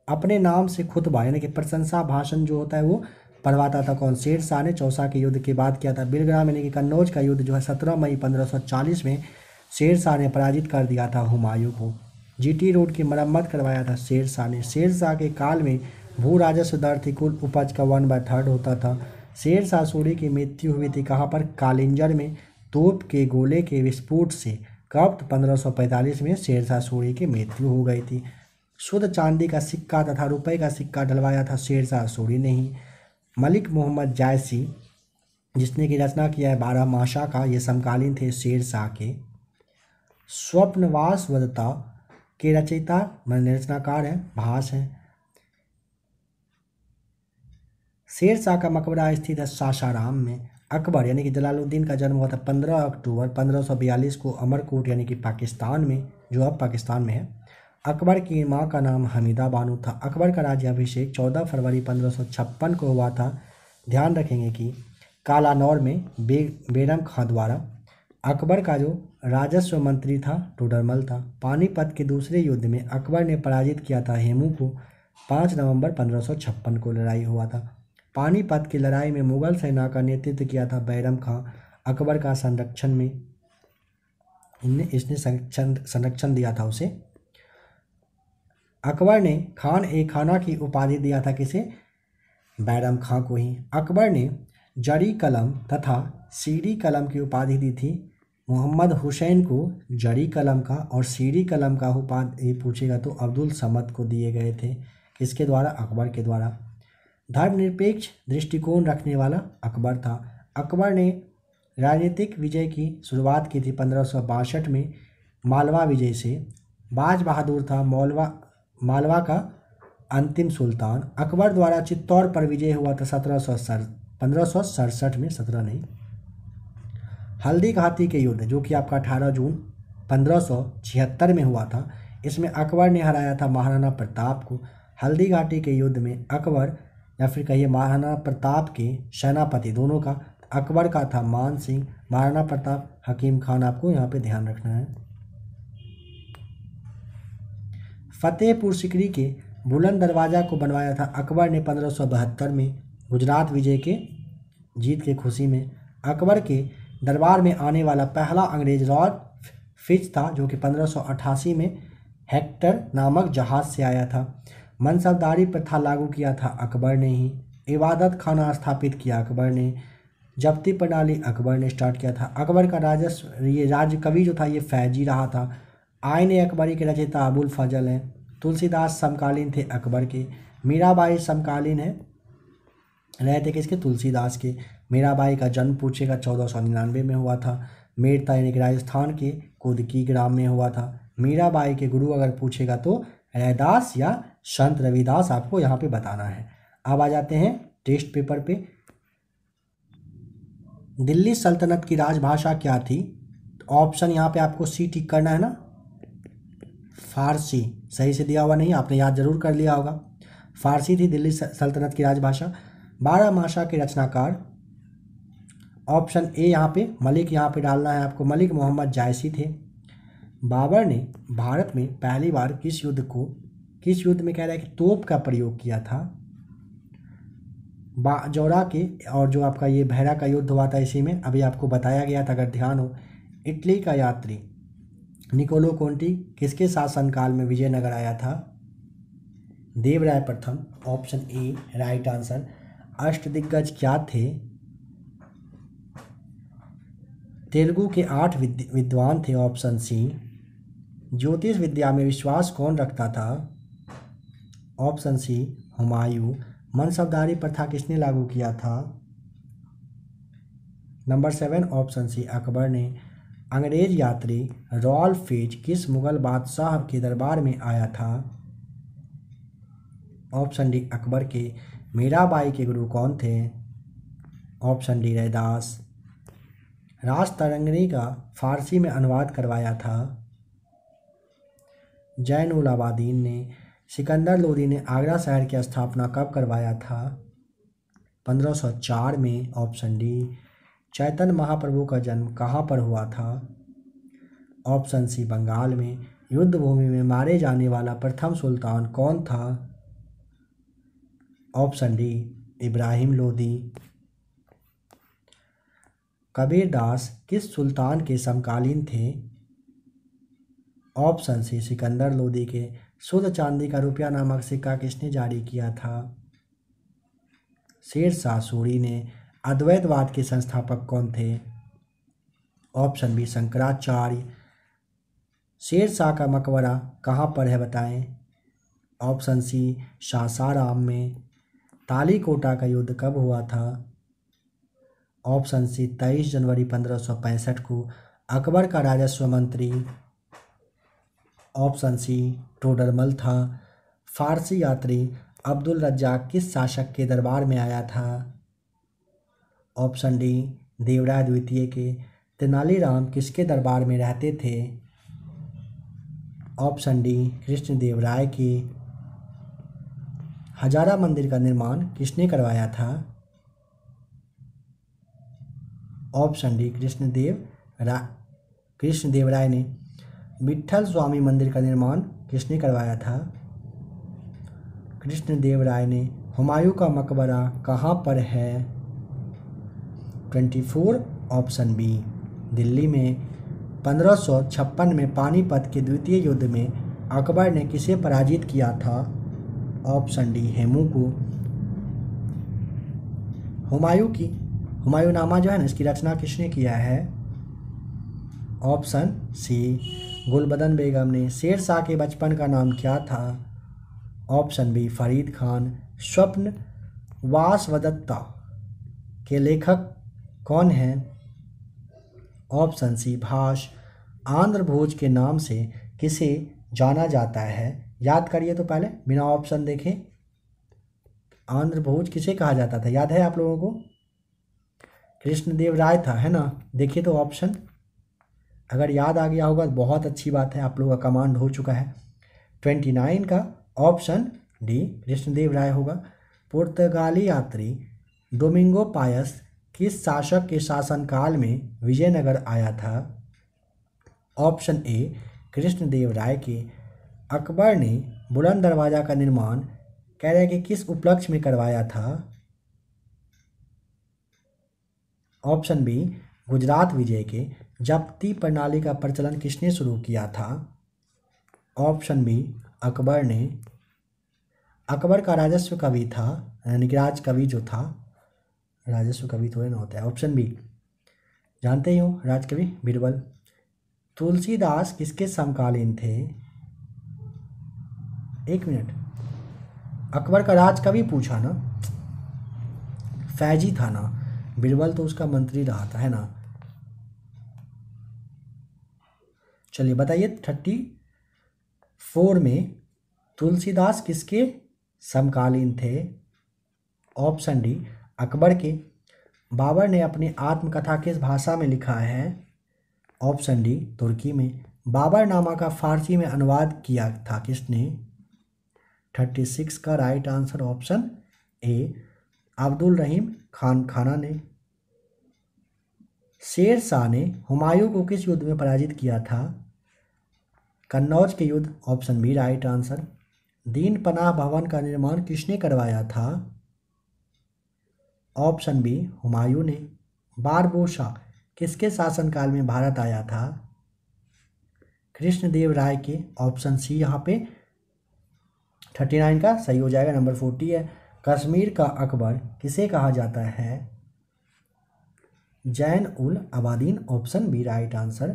अपने नाम से खुतबा यानी कि प्रशंसा भाषण जो होता है वो पढ़वाता था कौन? शेर शाह ने चौसा के युद्ध के बाद किया था। बिलग्राम यानी कि कन्नौज का युद्ध जो है 17 मई 1540 में शेर शाह ने पराजित कर दिया था हुमायूं को। जीटी रोड की मरम्मत करवाया था शेर शाह ने। शेर शाह के काल में भू राजस्व दर थी कुल उपज का 1/3 होता था। शेर शाह सूरी की मृत्यु हुई थी कहाँ पर? कालिंजर में तोप के गोले के विस्फोट से कब 1545 में शेरशाह सूरी की मृत्यु हो गई थी। शुद्ध चांदी का सिक्का तथा रुपए का सिक्का डलवाया था शेरशाह सूरी ने ही। मलिक मोहम्मद जायसी जिसने की रचना किया है 12 माशा का, ये समकालीन थे शेरशाह के। स्वप्नवास वदता के रचयिता रचनाकार हैं, भास हैं। शेरशाह का मकबरा स्थित है सासाराम में। अकबर यानी कि जलालुद्दीन का जन्म हुआ था 15 अक्टूबर 1542 को अमरकोट यानी कि पाकिस्तान में, जो अब पाकिस्तान में है। अकबर की मां का नाम हमीदा बानो था। अकबर का राज्याभिषेक 14 फरवरी 1556 को हुआ था। ध्यान रखेंगे कि कालानौर में बेरम खां द्वारा। अकबर का जो राजस्व मंत्री था टोडरमल था। पानीपत के दूसरे युद्ध में अकबर ने पराजित किया था हेमू को। 5 नवंबर 1556 को लड़ाई हुआ था। पानीपत की लड़ाई में मुगल सेना का नेतृत्व किया था बैरम खां। अकबर का संरक्षण में इसने संरक्षण दिया था उसे। अकबर ने खान ए खाना की उपाधि दिया था किसे? बैरम खां को ही। अकबर ने जरी कलम तथा सीरी कलम की उपाधि दी थी। मोहम्मद हुसैन को जरी कलम का और सीरी कलम का उपाधि पूछेगा तो अब्दुल समद को दिए गए थे। किसके द्वारा? अकबर के द्वारा। धर्मनिरपेक्ष दृष्टिकोण रखने वाला अकबर था। अकबर ने राजनीतिक विजय की शुरुआत की थी 1562 में मालवा विजय से। बाज बहादुर था मालवा का अंतिम सुल्तान। अकबर द्वारा चित्तौड़ पर विजय हुआ था 1567 में, 17 नहीं। हल्दी घाटी के युद्ध जो कि आपका 18 जून 1576 में हुआ था, इसमें अकबर ने हराया था महाराणा प्रताप को। हल्दी घाटी के युद्ध में अकबर या फिर कहिए महाराणा प्रताप के सेनापति दोनों का, अकबर का था मान सिंह, महाराणा प्रताप हकीम खान। आपको यहाँ पे ध्यान रखना है। फतेहपुर सिकरी के बुलंद दरवाज़ा को बनवाया था अकबर ने 1572 में गुजरात विजय के जीत के खुशी में। अकबर के दरबार में आने वाला पहला अंग्रेज लॉर्ड फिच था जो कि 1588 में हेक्टर नामक जहाज से आया था। मनसबदारी प्रथा लागू किया था अकबर ने ही। इबादत खाना स्थापित किया अकबर ने। जब्ती प्रणाली अकबर ने स्टार्ट किया था। अकबर का राजस्व ये राज्य कवि जो था ये फैजी रहा था। आईन अकबरी के रचयिता अबुल फजल हैं। तुलसीदास समकालीन थे अकबर के। मीराबाई समकालीन है रहे थे किसके? तुलसीदास के। मीराबाई का जन्म पूछेगा 1499 में हुआ था। मेरता यानी कि राजस्थान के कोदकी ग्राम में हुआ था। मीराबाई के गुरु अगर पूछेगा तो रैदास या संत रविदास आपको यहाँ पे बताना है। अब आ जाते हैं टेस्ट पेपर पे। दिल्ली सल्तनत की राजभाषा क्या थी? ऑप्शन यहाँ पे आपको सी टिक करना है ना। फारसी सही से दिया हुआ नहीं, आपने याद जरूर कर लिया होगा। फारसी थी दिल्ली सल्तनत की राजभाषा। 12 माशा के रचनाकार ऑप्शन ए यहाँ पे मलिक, यहाँ पे डालना है आपको, मलिक मोहम्मद जायसी थे। बाबर ने भारत में पहली बार किस युद्ध में कह रहा है कि तोप का प्रयोग किया था? बाजौरा के और जो आपका ये भैरा का युद्ध हुआ था इसी में, अभी आपको बताया गया था अगर ध्यान हो। इटली का यात्री निकोलो कोंटी किसके शासनकाल में विजयनगर आया था? देवराय प्रथम, ऑप्शन ए राइट आंसर। अष्टदिग्गज क्या थे? तेलुगु के 8 विद्वान थे, ऑप्शन सी। ज्योतिष विद्या में विश्वास कौन रखता था? ऑप्शन सी हुमायूं। मनसबदारी प्रथा किसने लागू किया था? नंबर 7 ऑप्शन सी अकबर ने। अंग्रेज यात्री रॉल्फ फिच किस मुगल बादशाह के दरबार में आया था? ऑप्शन डी अकबर के। मीराबाई के गुरु कौन थे? Option D Raidas. राजतरंगिणी का फारसी में अनुवाद करवाया था जैनुल आबादीन ने। सिकंदर लोदी ने आगरा शहर की स्थापना कब करवाया था? 1504 में, ऑप्शन डी। चैतन्य महाप्रभु का जन्म कहाँ पर हुआ था? ऑप्शन सी बंगाल में। युद्ध भूमि में मारे जाने वाला प्रथम सुल्तान कौन था? Option D Ibrahim Lodi. कबीरदास किस सुल्तान के समकालीन थे? ऑप्शन सी सिकंदर लोदी के। शुद्ध चांदी का रुपया नामक सिक्का किसने जारी किया था? शेरशाह सूरी ने। अद्वैतवाद के संस्थापक कौन थे? Option B Shankaracharya. शेर शाह का मकबरा कहाँ पर है बताएं। ऑप्शन सी सासाराम में। तालीकोटा का युद्ध कब हुआ था। ऑप्शन सी 23 जनवरी 1565 को। अकबर का राजस्व मंत्री ऑप्शन सी टोडरमल था। फारसी यात्री अब्दुल रज्जाक किस शासक के दरबार में आया था। ऑप्शन डी देवराय द्वितीय के। तेनालीराम किसके दरबार में रहते थे। ऑप्शन डी कृष्णदेवराय के। हजारा मंदिर का निर्माण किसने करवाया था। ऑप्शन डी कृष्णदेवराय ने। विट्ठल स्वामी मंदिर का निर्माण किसने करवाया था। कृष्णदेवराय ने। हुमायूं का मकबरा कहाँ पर है। 24 ऑप्शन बी दिल्ली में। 1556 में पानीपत के द्वितीय युद्ध में अकबर ने किसे पराजित किया था। ऑप्शन डी हेमू को। हुमायूंनामा जो है ना, इसकी रचना किसने किया है। ऑप्शन सी गुलबदन बेगम ने। शेर शाह के बचपन का नाम क्या था। Option B Farid Khan. स्वप्न वासवदत्ता के लेखक कौन हैं। ऑप्शन सी भाष। आंध्र भोज के नाम से किसे जाना जाता है। याद करिए तो पहले बिना ऑप्शन देखे। आंध्र भोज किसे कहा जाता था, याद है आप लोगों को। कृष्णदेवराय था, है ना। देखिए तो ऑप्शन, अगर याद आ गया होगा तो बहुत अच्छी बात है, आप लोगों का कमांड हो चुका है। 29 का ऑप्शन डी कृष्णदेवराय होगा। पुर्तगाली यात्री डोमिंगो पायस किस शासक के शासनकाल में विजयनगर आया था। ऑप्शन ए कृष्णदेवराय के। अकबर ने बुलंद दरवाजा का निर्माण कह रहे कि किस उपलक्ष्य में करवाया था। ऑप्शन बी गुजरात विजय के। जब्ती प्रणाली का प्रचलन किसने शुरू किया था। ऑप्शन बी अकबर ने। अकबर का राजस्व कवि था, यानी कि राज कवि जो था, राजस्व कवि थोड़े ना होता है। ऑप्शन बी जानते ही हो, राजकवि बीरबल। तुलसीदास किसके समकालीन थे। एक मिनट, अकबर का राजकवि पूछा ना, फैजी था ना, बीरबल तो उसका मंत्री रहा था, है ना। चलिए बताइए 34 में तुलसीदास किसके समकालीन थे। ऑप्शन डी अकबर के। बाबर ने अपनी आत्मकथा किस भाषा में लिखा है। ऑप्शन डी तुर्की में। बाबरनामा का फारसी में अनुवाद किया था किसने। 36 का right answer option A Abdul Rahim Khana ने। शेर शाह ने हुमायूं को किस युद्ध में पराजित किया था। कन्नौज के युद्ध। Option B right answer. Din Panah भवन का निर्माण किसने करवाया था। ऑप्शन बी हुमायूं ने। बारबोसा किसके शासनकाल में भारत आया था। कृष्णदेवराय के। ऑप्शन सी यहाँ पे 39 का सही हो जाएगा, नंबर 40 है। कश्मीर का अकबर किसे कहा जाता है। Zain ul Abidin. Option B right answer.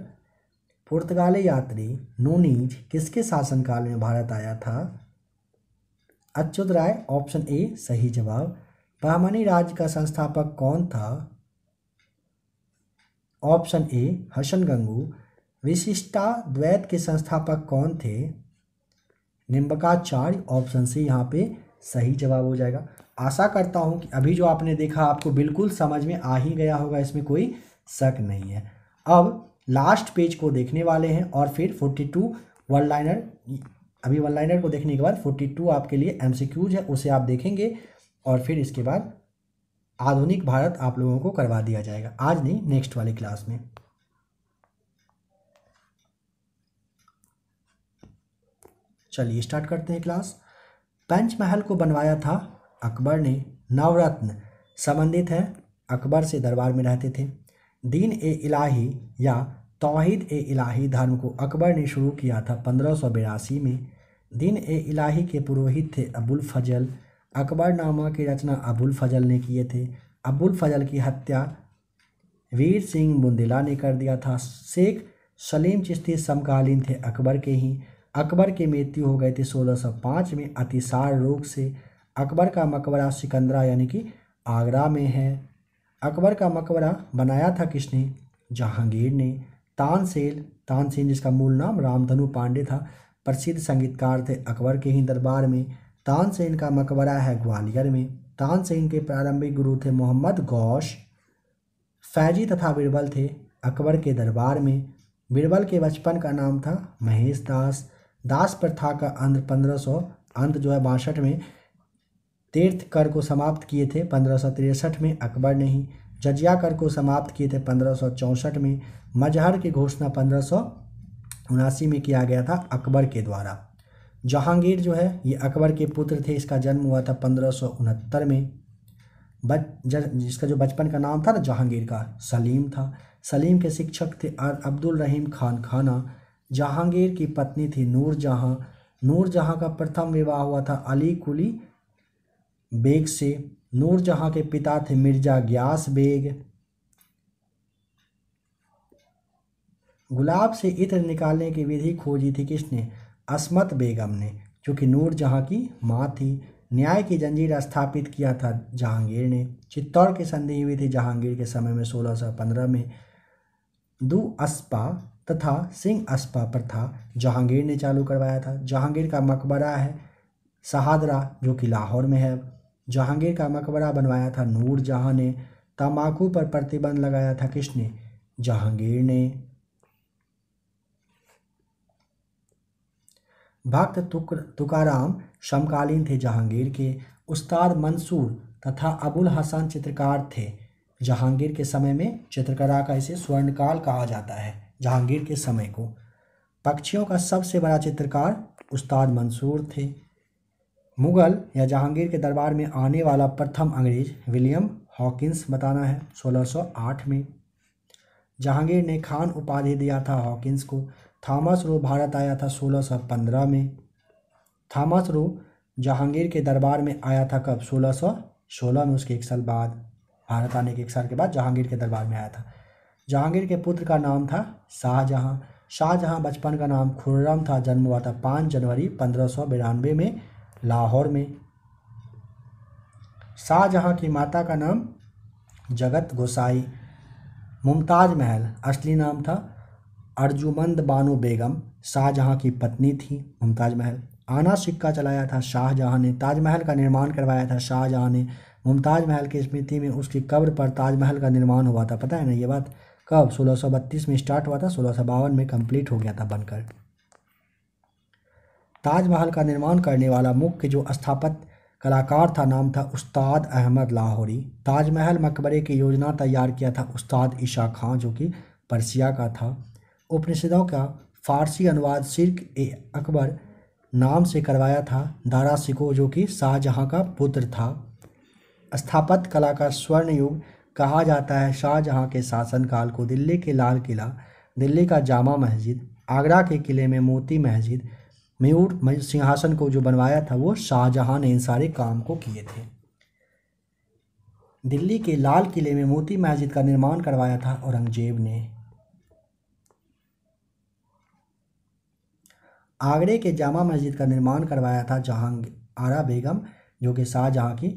पुर्तगाली यात्री नूनीज किसके शासनकाल में भारत आया था। अच्युत राय। ऑप्शन ए सही जवाब। बहमनी राज्य का संस्थापक कौन था। Option A Hasan Gangu. विशिष्टाद्वैत के संस्थापक कौन थे। निम्बकाचार्य। ऑप्शन सी यहाँ पे सही जवाब हो जाएगा। आशा करता हूँ कि अभी जो आपने देखा आपको बिल्कुल समझ में आ ही गया होगा, इसमें कोई शक नहीं है। अब लास्ट पेज को देखने वाले हैं और फिर 42 वन लाइनर। अभी वन लाइनर को देखने के बाद 42 आपके लिए एमसीक्यूज है, उसे आप देखेंगे और फिर इसके बाद आधुनिक भारत आप लोगों को करवा दिया जाएगा। आज नहीं, नेक्स्ट वाली क्लास में। चलिए स्टार्ट करते हैं क्लास। पंचमहल को बनवाया था अकबर ने। नवरत्न संबंधित है अकबर से, दरबार में रहते थे। दीन ए इलाही या तौहीद ए इलाही धर्म को अकबर ने शुरू किया था 1582 में। दीन ए इलाही के पुरोहित थे अबुल फजल। अकबरनामा की रचना अबुल फजल ने किए थे। अबुल फजल की हत्या वीर सिंह बुंदेला ने कर दिया था। शेख सलीम चिश्ती समकालीन थे अकबर के ही। अकबर की मृत्यु हो गई थी 1605 में अतिसार रोग से। अकबर का मकबरा सिकंदरा यानी कि आगरा में है। अकबर का मकबरा बनाया था किसने? जहांगीर ने। तानसेन जिसका मूल नाम रामधनु पांडे था, प्रसिद्ध संगीतकार थे अकबर के ही दरबार में। तानसेन का मकबरा है ग्वालियर में। तानसेन के प्रारंभिक गुरु थे मोहम्मद गौश। फैजी तथा बीरबल थे अकबर के दरबार में। बीरबल के बचपन का नाम था महेश दास। दास प्रथा का अंत 62 में तीर्थ कर को समाप्त किए थे 1563 में अकबर ने ही। जजिया कर को समाप्त किए थे 1564 में। मजहर की घोषणा 1579 में किया गया था अकबर के द्वारा। जहांगीर जो है ये अकबर के पुत्र थे। इसका जन्म हुआ था 1569 में। जिसका जो बचपन का नाम था ना जहांगीर का, सलीम था। सलीम के शिक्षक थे अब्दुल रहीम खान खाना। जहांगीर की पत्नी थी नूरजहां। नूरजहां का प्रथम विवाह हुआ था अली कुली बेग से। नूरजहां के पिता थे मिर्जा ग्यास बेग। गुलाब से इत्र निकालने की विधि खोजी थी किसने? अस्मत बेगम ने, जो कि नूरजहां की माँ थी। न्याय की जंजीर स्थापित किया था जहांगीर ने। चित्तौड़ की संधि हुई थी जहांगीर के समय में 1615 में। दू अस्पा तथा सिंह अस्पा प्रथा जहांगीर ने चालू करवाया था। जहांगीर का मकबरा है शहादरा जो कि लाहौर में है। जहांगीर का मकबरा बनवाया था नूरजहां ने। तंबाकू पर प्रतिबंध लगाया था किसने? जहांगीर ने। भक्त तुकाराम समकालीन थे जहांगीर के। उस्ताद मंसूर तथा अबुल हसन चित्रकार थे जहांगीर के समय में। चित्रकला का इसे स्वर्णकाल कहा जाता है जहांगीर के समय को। पक्षियों का सबसे बड़ा चित्रकार उस्ताद मंसूर थे। मुगल या जहांगीर के दरबार में आने वाला प्रथम अंग्रेज विलियम हॉकिंस बताना है 1608 में। जहांगीर ने खान उपाधि दिया था हॉकिंस को। थॉमस रो भारत आया था 1615 में। थॉमस रो जहांगीर के दरबार में आया था कब? 1616 में। उसके एक साल बाद, भारत आने के एक साल के बाद जहांगीर के दरबार में आया था। जहांगीर के पुत्र का नाम था शाहजहां। शाहजहां बचपन का नाम खुर्रम था। जन्म हुआ था 5 जनवरी 1592 में लाहौर में। शाहजहां की माता का नाम जगत गोसाई। मुमताज महल असली नाम था अर्जुमंद बानो बेगम। शाहजहां की पत्नी थी मुमताज महल। आना सिक्का चलाया था शाहजहां ने। ताजमहल का निर्माण करवाया था शाहजहां ने। मुमताज महल की स्मृति में उसकी कब्र पर ताजमहल का निर्माण हुआ था। पता है ना ये बात? कब? 1632 में स्टार्ट हुआ था, 1652 में कंप्लीट हो गया था बनकर। ताजमहल का निर्माण करने वाला मुख्य जो स्थापत्य कलाकार था नाम था उस्ताद अहमद लाहौरी। ताजमहल मकबरे की योजना तैयार किया था उस्ताद ईशा खां जो कि पर्सिया का था। उपनिषदों का फारसी अनुवाद सिर्क ए अकबर नाम से करवाया था दारा शिकोह जो कि शाहजहां का पुत्र था। स्थापत्य कला का स्वर्ण युग कहा जाता है शाहजहां के शासनकाल को। दिल्ली के लाल किला, दिल्ली का जामा मस्जिद, आगरा के किले में मोती मस्जिद, मयूर सिंहासन को जो बनवाया था वो शाहजहां ने इन सारे काम को किए थे। दिल्ली के लाल किले में मोती मस्जिद का निर्माण करवाया था औरंगजेब ने। आगरे के जामा मस्जिद का निर्माण करवाया था जहांआरा बेगम जो कि शाहजहां की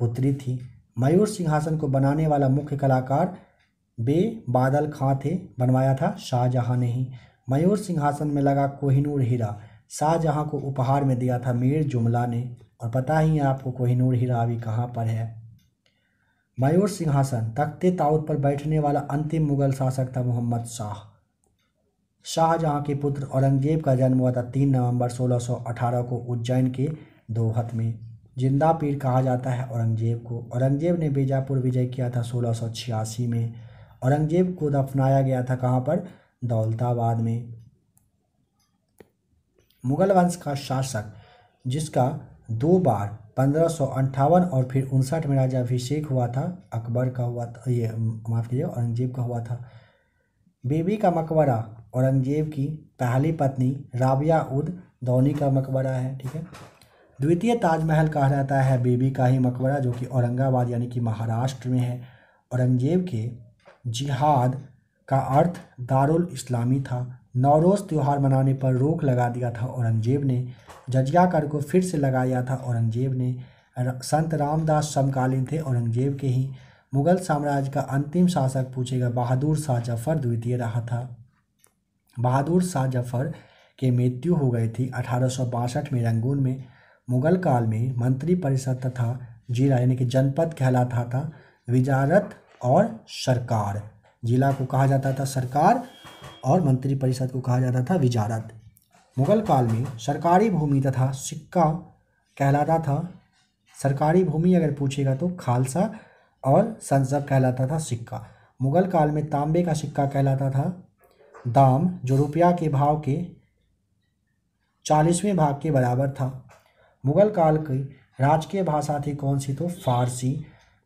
पुत्री थी। मयूर सिंहासन को बनाने वाला मुख्य कलाकार बे बादल खां थे। बनवाया था शाहजहां ने ही। मयूर सिंहासन में लगा कोहिनूर हीरा शाहजहां को उपहार में दिया था मीर जुमला ने। और पता ही है आपको कोहिनूर हीरा अभी कहाँ पर है। मयूर सिंहासन तख्ते ताऊद पर बैठने वाला अंतिम मुगल शासक था मोहम्मद शाह। शाहजहां के पुत्र औरंगजेब का जन्म हुआ था 3 नवंबर 1618 को उज्जैन के दोहत में। जिंदा पीर कहा जाता है औरंगजेब को। औरंगजेब ने बीजापुर विजय किया था 1686 में। औरंगजेब को दफनाया गया था कहाँ पर? दौलताबाद में। मुगल वंश का शासक जिसका 2 बार 1558 और फिर 59 में राज्याभिषेक हुआ था अकबर का हुआ था, ये माफ़ कीजिए औरंगजेब का हुआ था। बीबी का मकबरा औरंगजेब की पहली पत्नी राबिया उद दौनी का मकबरा है। ठीक है। द्वितीय ताजमहल कहा जाता है बीबी का ही मकबरा जो कि औरंगाबाद यानी कि महाराष्ट्र में है। औरंगजेब के जिहाद का अर्थ दारुल इस्लामी था। नौरोज़ त्यौहार मनाने पर रोक लगा दिया था औरंगजेब ने। जजिया कर को फिर से लगाया था औरंगजेब ने। संत रामदास समकालीन थे औरंगजेब के ही। मुगल साम्राज्य का अंतिम शासक पूछेगा, बहादुर शाह जफ़र द्वितीय रहा था। बहादुर शाह जफ़र की मृत्यु हो गई थी 1862 में रंगून में। मुगल काल में मंत्री परिषद तथा जिला यानी कि जनपद कहलाता था विजारत और सरकार। जिला को कहा जाता था सरकार और मंत्री परिषद को कहा जाता था विजारत। मुगल काल में सरकारी भूमि तथा सिक्का कहलाता था। सरकारी भूमि अगर पूछेगा तो खालसा और संसद कहलाता था सिक्का। मुगल काल में तांबे का सिक्का कहलाता था दाम, जो रुपया के भाव के 40वें भाग के बराबर था। मुगल काल की राजकीय भाषा थी कौन सी? तो फारसी।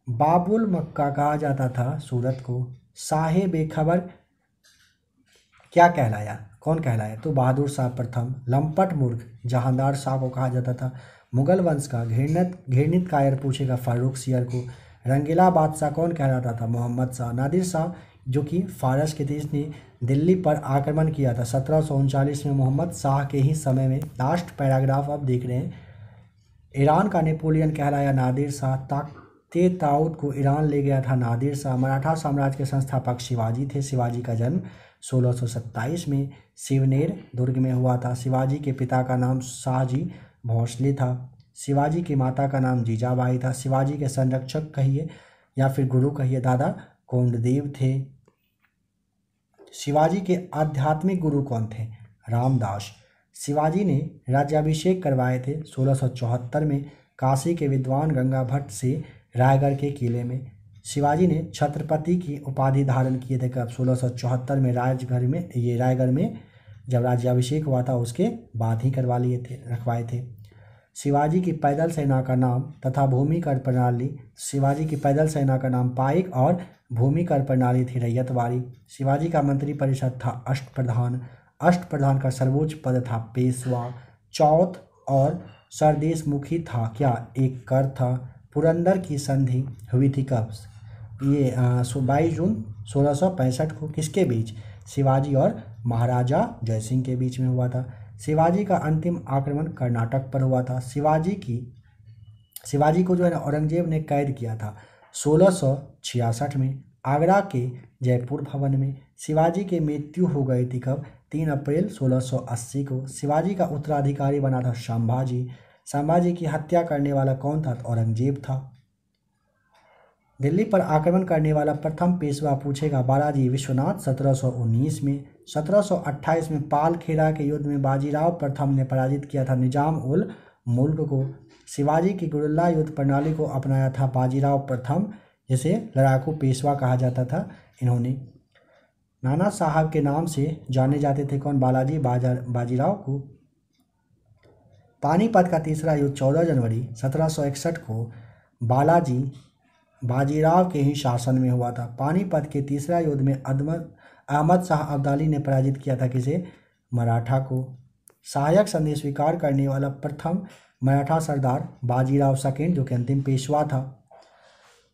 बाबुल मक्का कहा जाता था सूरत को। शाहे बेखबर क्या कहलाया? कौन कहलाया? तो बहादुर शाह प्रथम। लंपट मूर्ख जहांदार शाह को कहा जाता था। मुगल वंश का घृणित कायर पूछेगा फारूक सियर को। रंगीला बादशाह कौन कहलाता था? मोहम्मद शाह। नादिर शाह जो कि फारस के थे, इसने दिल्ली पर आक्रमण किया था 1739 में मोहम्मद शाह के ही समय में। लास्ट पैराग्राफ आप देख रहे हैं। ईरान का नेपोलियन कहलाया नादिर शाह। ताख्ते ताउद को ईरान ले गया था नादिर शाह। मराठा साम्राज्य के संस्थापक शिवाजी थे। शिवाजी का जन्म 1627 में शिवनेर दुर्ग में हुआ था। शिवाजी के पिता का नाम शाहजी भोंसले था। शिवाजी की माता का नाम जीजाबाई था। शिवाजी के संरक्षक कहिए या फिर गुरु कहिए दादा कोंडदेव थे। शिवाजी के आध्यात्मिक गुरु कौन थे? रामदास। शिवाजी ने राज्याभिषेक करवाए थे 1674 में काशी के विद्वान गंगा भट्ट से रायगढ़ के किले में। शिवाजी ने छत्रपति की उपाधि धारण किए थे कब? 1674 में रायगढ़ में जब राज्याभिषेक हुआ था उसके बाद ही रखवाए थे। शिवाजी की पैदल सेना का नाम तथा भूमिकर प्रणाली। शिवाजी की पैदल सेना का नाम पाइक और भूमिकर प्रणाली थी रैयतवाड़ी। शिवाजी का मंत्री परिषद था अष्टप्रधान। अष्टप्रधान का सर्वोच्च पद था पेशवा। चौथ और सरदेश मुखी था क्या? एक कर था। पुरंदर की संधि हुई थी कब? ये 22 जून 1665 को। किसके बीच? शिवाजी और महाराजा जयसिंह के बीच में हुआ था। शिवाजी का अंतिम आक्रमण कर्नाटक पर हुआ था। शिवाजी को जो है ना औरंगजेब ने कैद किया था 1666 में आगरा के जयपुर भवन में। शिवाजी की मृत्यु हो गई थी कब? 3 अप्रैल 1680 को। शिवाजी का उत्तराधिकारी बना था संभाजी। संभाजी की हत्या करने वाला कौन था? औरंगजेब था। दिल्ली पर आक्रमण करने वाला प्रथम पेशवा पूछेगा बालाजी विश्वनाथ 1719 में। 1728 में पालखेड़ा के युद्ध में बाजीराव प्रथम ने पराजित किया था निजाम उल मुल्क को। शिवाजी की गुरिल्ला युद्ध प्रणाली को अपनाया था बाजीराव प्रथम, जिसे लड़ाकू पेशवा कहा जाता था। इन्होंने नाना साहब के नाम से जाने जाते थे कौन? बाजीराव को। पानीपत का तीसरा युद्ध 14 जनवरी 1761 को बाजीराव के ही शासन में हुआ था। पानीपत के तीसरा युद्ध में अहमद शाह अब्दाली ने पराजित किया था किसे? मराठा को। सहायक संधि स्वीकार करने वाला प्रथम मराठा सरदार बाजीराव सेकंड, जो कि अंतिम पेशवा था।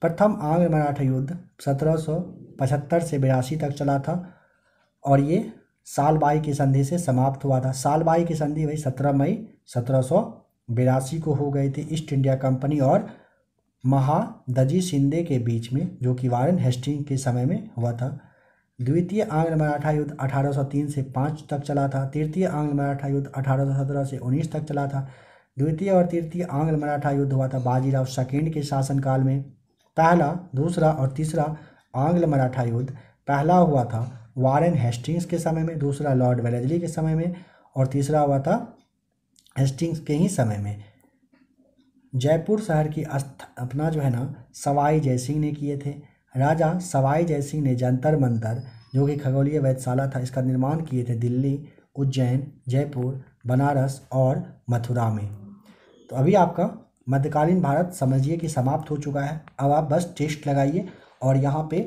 प्रथम आंग्ल मराठा युद्ध 1775 से 82 तक चला था और ये सालबाई की संधि से समाप्त हुआ था। सालबाई की संधि वही 17 मई 1782 को हो गई थी ईस्ट इंडिया कंपनी और महादजी शिंदे के बीच में, जो कि वारेन हेस्टिंग के समय में हुआ था। द्वितीय आंग्ल मराठा युद्ध 1803 से 5 तक चला था। तृतीय आंग्ल मराठा युद्ध 1817 से 19 तक चला था। द्वितीय और तृतीय आंग्ल मराठा युद्ध हुआ था बाजीराव सेकंड के शासनकाल में। पहला, दूसरा और तीसरा आंग्ल मराठा युद्ध पहला हुआ था वारेन हेस्टिंग्स के समय में, दूसरा लॉर्ड वेलेस्ली के समय में और तीसरा हुआ था हेस्टिंग्स के ही समय में। जयपुर शहर की स्थापना जो है ना सवाई जयसिंह ने किए थे। राजा सवाई जयसिंह ने जंतर मंतर, जो कि खगोलीय वेधशाला था, इसका निर्माण किए थे दिल्ली, उज्जैन, जयपुर, बनारस और मथुरा में। तो अभी आपका मध्यकालीन भारत समझिए कि समाप्त हो चुका है। अब आप बस टेस्ट लगाइए और यहाँ पे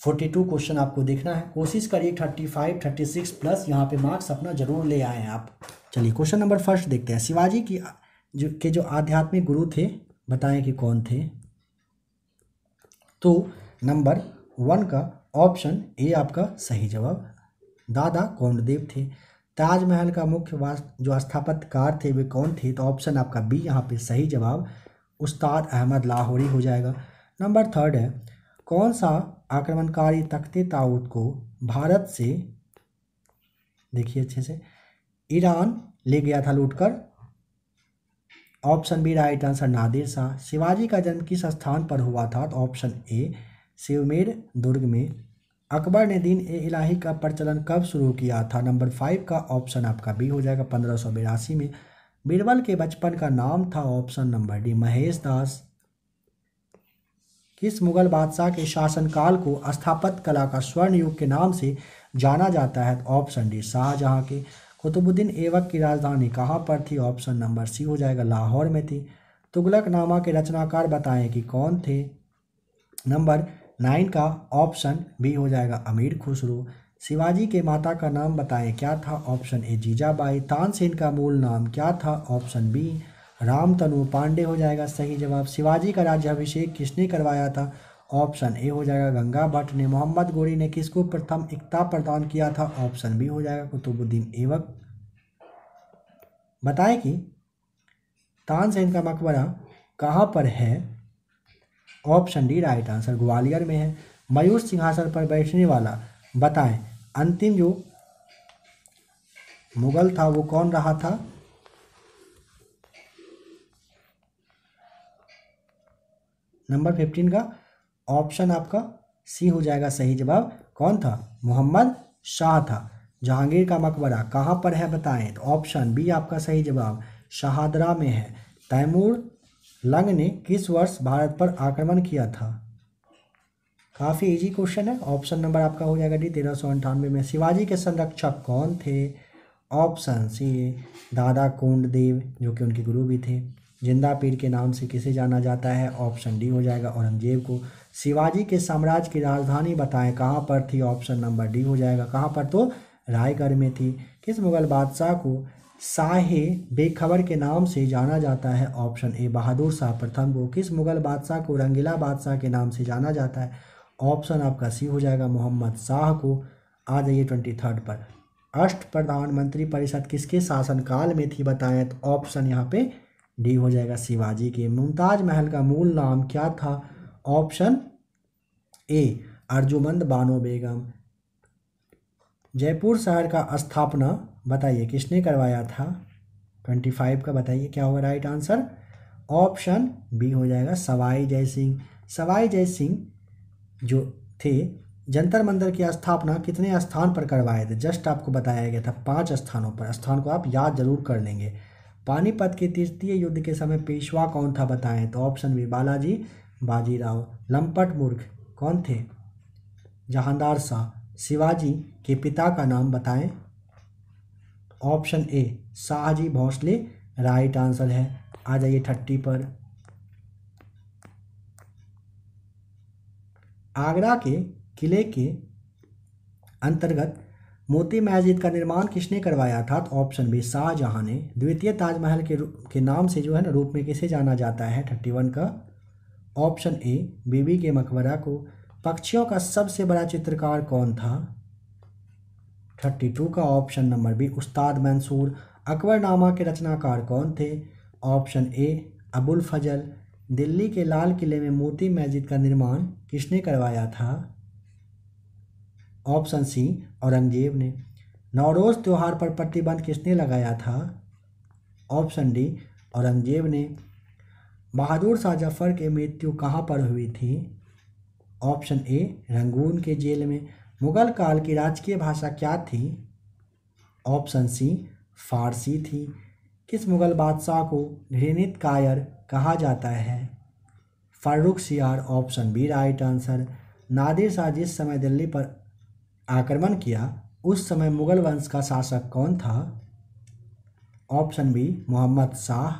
42 क्वेश्चन आपको देखना है। कोशिश करिए 35, 36 प्लस यहाँ पे मार्क्स अपना जरूर ले आए हैं आप। चलिए क्वेश्चन नंबर फर्स्ट देखते हैं। शिवाजी की जो आध्यात्मिक गुरु थे बताएं कि कौन थे। तो नंबर 1 का ऑप्शन ए आपका सही जवाब। दादा कोंडदेव थे। ताजमहल का मुख्य जो स्थापत्यकार थे वे कौन थे? तो ऑप्शन आपका बी यहाँ पे सही जवाब, उस्ताद अहमद लाहौरी हो जाएगा। नंबर 3 है, कौन सा आक्रमणकारी तख्ते ताऊत को भारत से, देखिए अच्छे से, ईरान ले गया था लूटकर? Option B right answer Nadir Shah. Shivaji का जन्म किस स्थान पर हुआ था? तो ऑप्शन ए शिवमेर दुर्ग में। अकबर ने दीन ए इलाही का प्रचलन कब शुरू किया था? नंबर 5 का ऑप्शन आपका बी हो जाएगा 1582 में। बीरबल के बचपन का नाम था? ऑप्शन नंबर डी महेश दास। किस मुगल बादशाह के शासनकाल को स्थापत्य कला का स्वर्ण युग के नाम से जाना जाता है? ऑप्शन डी शाहजहां के। कुतुबुद्दीन ऐबक की राजधानी कहाँ पर थी? ऑप्शन नंबर सी हो जाएगा लाहौर में थी। तुगलकनामा के रचनाकार बताएं कि कौन थे? नंबर 9 का ऑप्शन बी हो जाएगा अमीर खुसरो। शिवाजी के माता का नाम बताएं, क्या था? ऑप्शन ए जीजाबाई। तानसेन का मूल नाम क्या था? ऑप्शन बी रामतनु पांडे हो जाएगा सही जवाब। शिवाजी का राज्याभिषेक किसने करवाया था? ऑप्शन ए हो जाएगा गंगा भट्ट ने। मोहम्मद गोरी ने किसको प्रथम इक्ता प्रदान किया था? ऑप्शन बी हो जाएगा कुतुबुद्दीन ऐबक। बताएं कि तानसेन का मकबरा कहाँ पर है? Option D right answer Gwalior में है। मयूर सिंहासन पर बैठने वाला बताएं अंतिम जो मुगल था वो कौन रहा था? नंबर 15 का ऑप्शन आपका सी हो जाएगा सही जवाब। कौन था? मोहम्मद शाह था। जहांगीर का मकबरा कहाँ पर है बताएं? तो ऑप्शन बी आपका सही जवाब शाहदरा में है। तैमूर लंग ने किस वर्ष भारत पर आक्रमण किया था? काफ़ी इजी क्वेश्चन है। ऑप्शन नंबर आपका हो जाएगा डी 1398 में। शिवाजी के संरक्षक कौन थे? ऑप्शन सी दादा कोंडदेव जो कि उनके गुरु भी थे। जिंदा पीर के नाम से किसे जाना जाता है? ऑप्शन डी हो जाएगा औरंगजेब को। शिवाजी के साम्राज्य की राजधानी बताएं कहाँ पर थी? ऑप्शन नंबर डी हो जाएगा कहाँ पर? तो रायगढ़ में थी। किस मुगल बादशाह को शाहे बेखबर के नाम से जाना जाता है? ऑप्शन ए बहादुर शाह प्रथम को। किस मुगल बादशाह को रंगीला बादशाह के नाम से जाना जाता है? ऑप्शन आपका सी हो जाएगा मोहम्मद शाह को। आ जाइए 23 पर। अष्ट प्रधानमंत्री परिषद किसके शासनकाल में थी बताएं? तो ऑप्शन यहाँ पे डी हो जाएगा शिवाजी के। मुमताज महल का मूल नाम क्या था? ऑप्शन ए अर्जुमंद बानो बेगम। जयपुर शहर का स्थापना बताइए किसने करवाया था? 25 का बताइए क्या होगा राइट आंसर? ऑप्शन बी हो जाएगा सवाई जय सिंह। सवाई जय सिंह जो थे जंतर मंतर की स्थापना कितने स्थान पर करवाए थे? जस्ट आपको बताया गया था 5 स्थानों पर। स्थान को आप याद जरूर कर लेंगे। पानीपत के तृतीय युद्ध के समय पेशवा कौन था बताएं? तो ऑप्शन बी बालाजी बाजीराव। लंपट मूर्ख कौन थे? जहांदार शाह। शिवाजी के पिता का नाम बताएं? Option A Shahji Bhosale right answer है। आ जाइए 30 पर। आगरा के किले के अंतर्गत मोती मस्जिद का निर्माण किसने करवाया था? तो ऑप्शन बी शाहजहां ने। द्वितीय ताजमहल के नाम से जो है ना रूप में किसे जाना जाता है? 31 का ऑप्शन ए बीबी के मकबरा को। पक्षियों का सबसे बड़ा चित्रकार कौन था? 32 का ऑप्शन नंबर बी उस्ताद मंसूर। अकबरनामा के रचनाकार कौन थे? ऑप्शन ए अबुल फजल। दिल्ली के लाल किले में मोती मस्जिद का निर्माण किसने करवाया था? ऑप्शन सी औरंगजेब ने। नौरोज़ त्योहार पर प्रतिबंध किसने लगाया था? ऑप्शन डी औरंगजेब ने। बहादुर शाह जफर की मृत्यु कहाँ पर हुई थी? ऑप्शन ए रंगून के जेल में। मुगल काल की राजकीय भाषा क्या थी? ऑप्शन सी फारसी थी। किस मुगल बादशाह को घृणित कायर कहा जाता है? Farrukhsiyar. Option B right answer. Nadir Shah जिस समय दिल्ली पर आक्रमण किया उस समय मुगल वंश का शासक कौन था? Option B Mohammad Shah.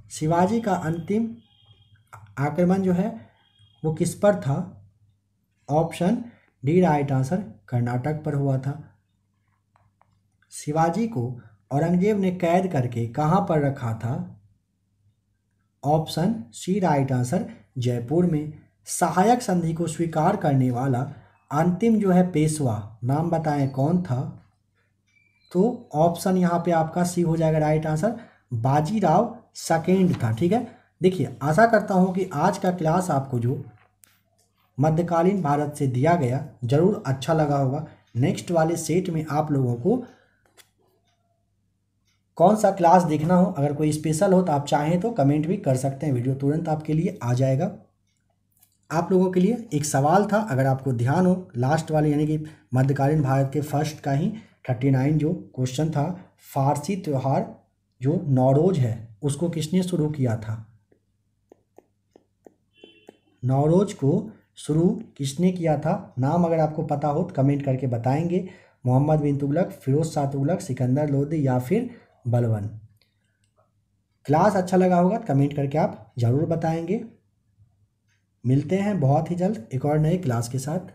शिवाजी का अंतिम आक्रमण जो है वो किस पर था? Option D right answer Karnataka पर हुआ था। शिवाजी को औरंगजेब ने कैद करके कहाँ पर रखा था? Option C right answer Jaipur में। सहायक संधि को स्वीकार करने वाला अंतिम जो है पेशवा, नाम बताएं कौन था? तो ऑप्शन यहाँ पे आपका सी हो जाएगा राइट आंसर, बाजीराव सेकेंड था। ठीक है, देखिए आशा करता हूँ कि आज का क्लास आपको जो मध्यकालीन भारत से दिया गया जरूर अच्छा लगा होगा। नेक्स्ट वाले सेट में आप लोगों को कौन सा क्लास देखना हो, अगर कोई स्पेशल हो तो आप चाहें तो कमेंट भी कर सकते हैं, वीडियो तुरंत आपके लिए आ जाएगा। आप लोगों के लिए एक सवाल था, अगर आपको ध्यान हो लास्ट वाले यानी कि मध्यकालीन भारत के फर्स्ट का ही 39 जो क्वेश्चन था, फारसी त्यौहार जो नौरोज है उसको किसने शुरू किया था? नौरोज को शुरू किसने किया था? नाम अगर आपको पता हो तो कमेंट करके बताएंगे। मोहम्मद बिन तुगलक, फिरोज शाह तुगलक, सिकंदर लोदी या फिर बलबन। क्लास अच्छा लगा होगा तो कमेंट करके आप ज़रूर बताएंगे। मिलते हैं बहुत ही जल्द एक और नए क्लास के साथ।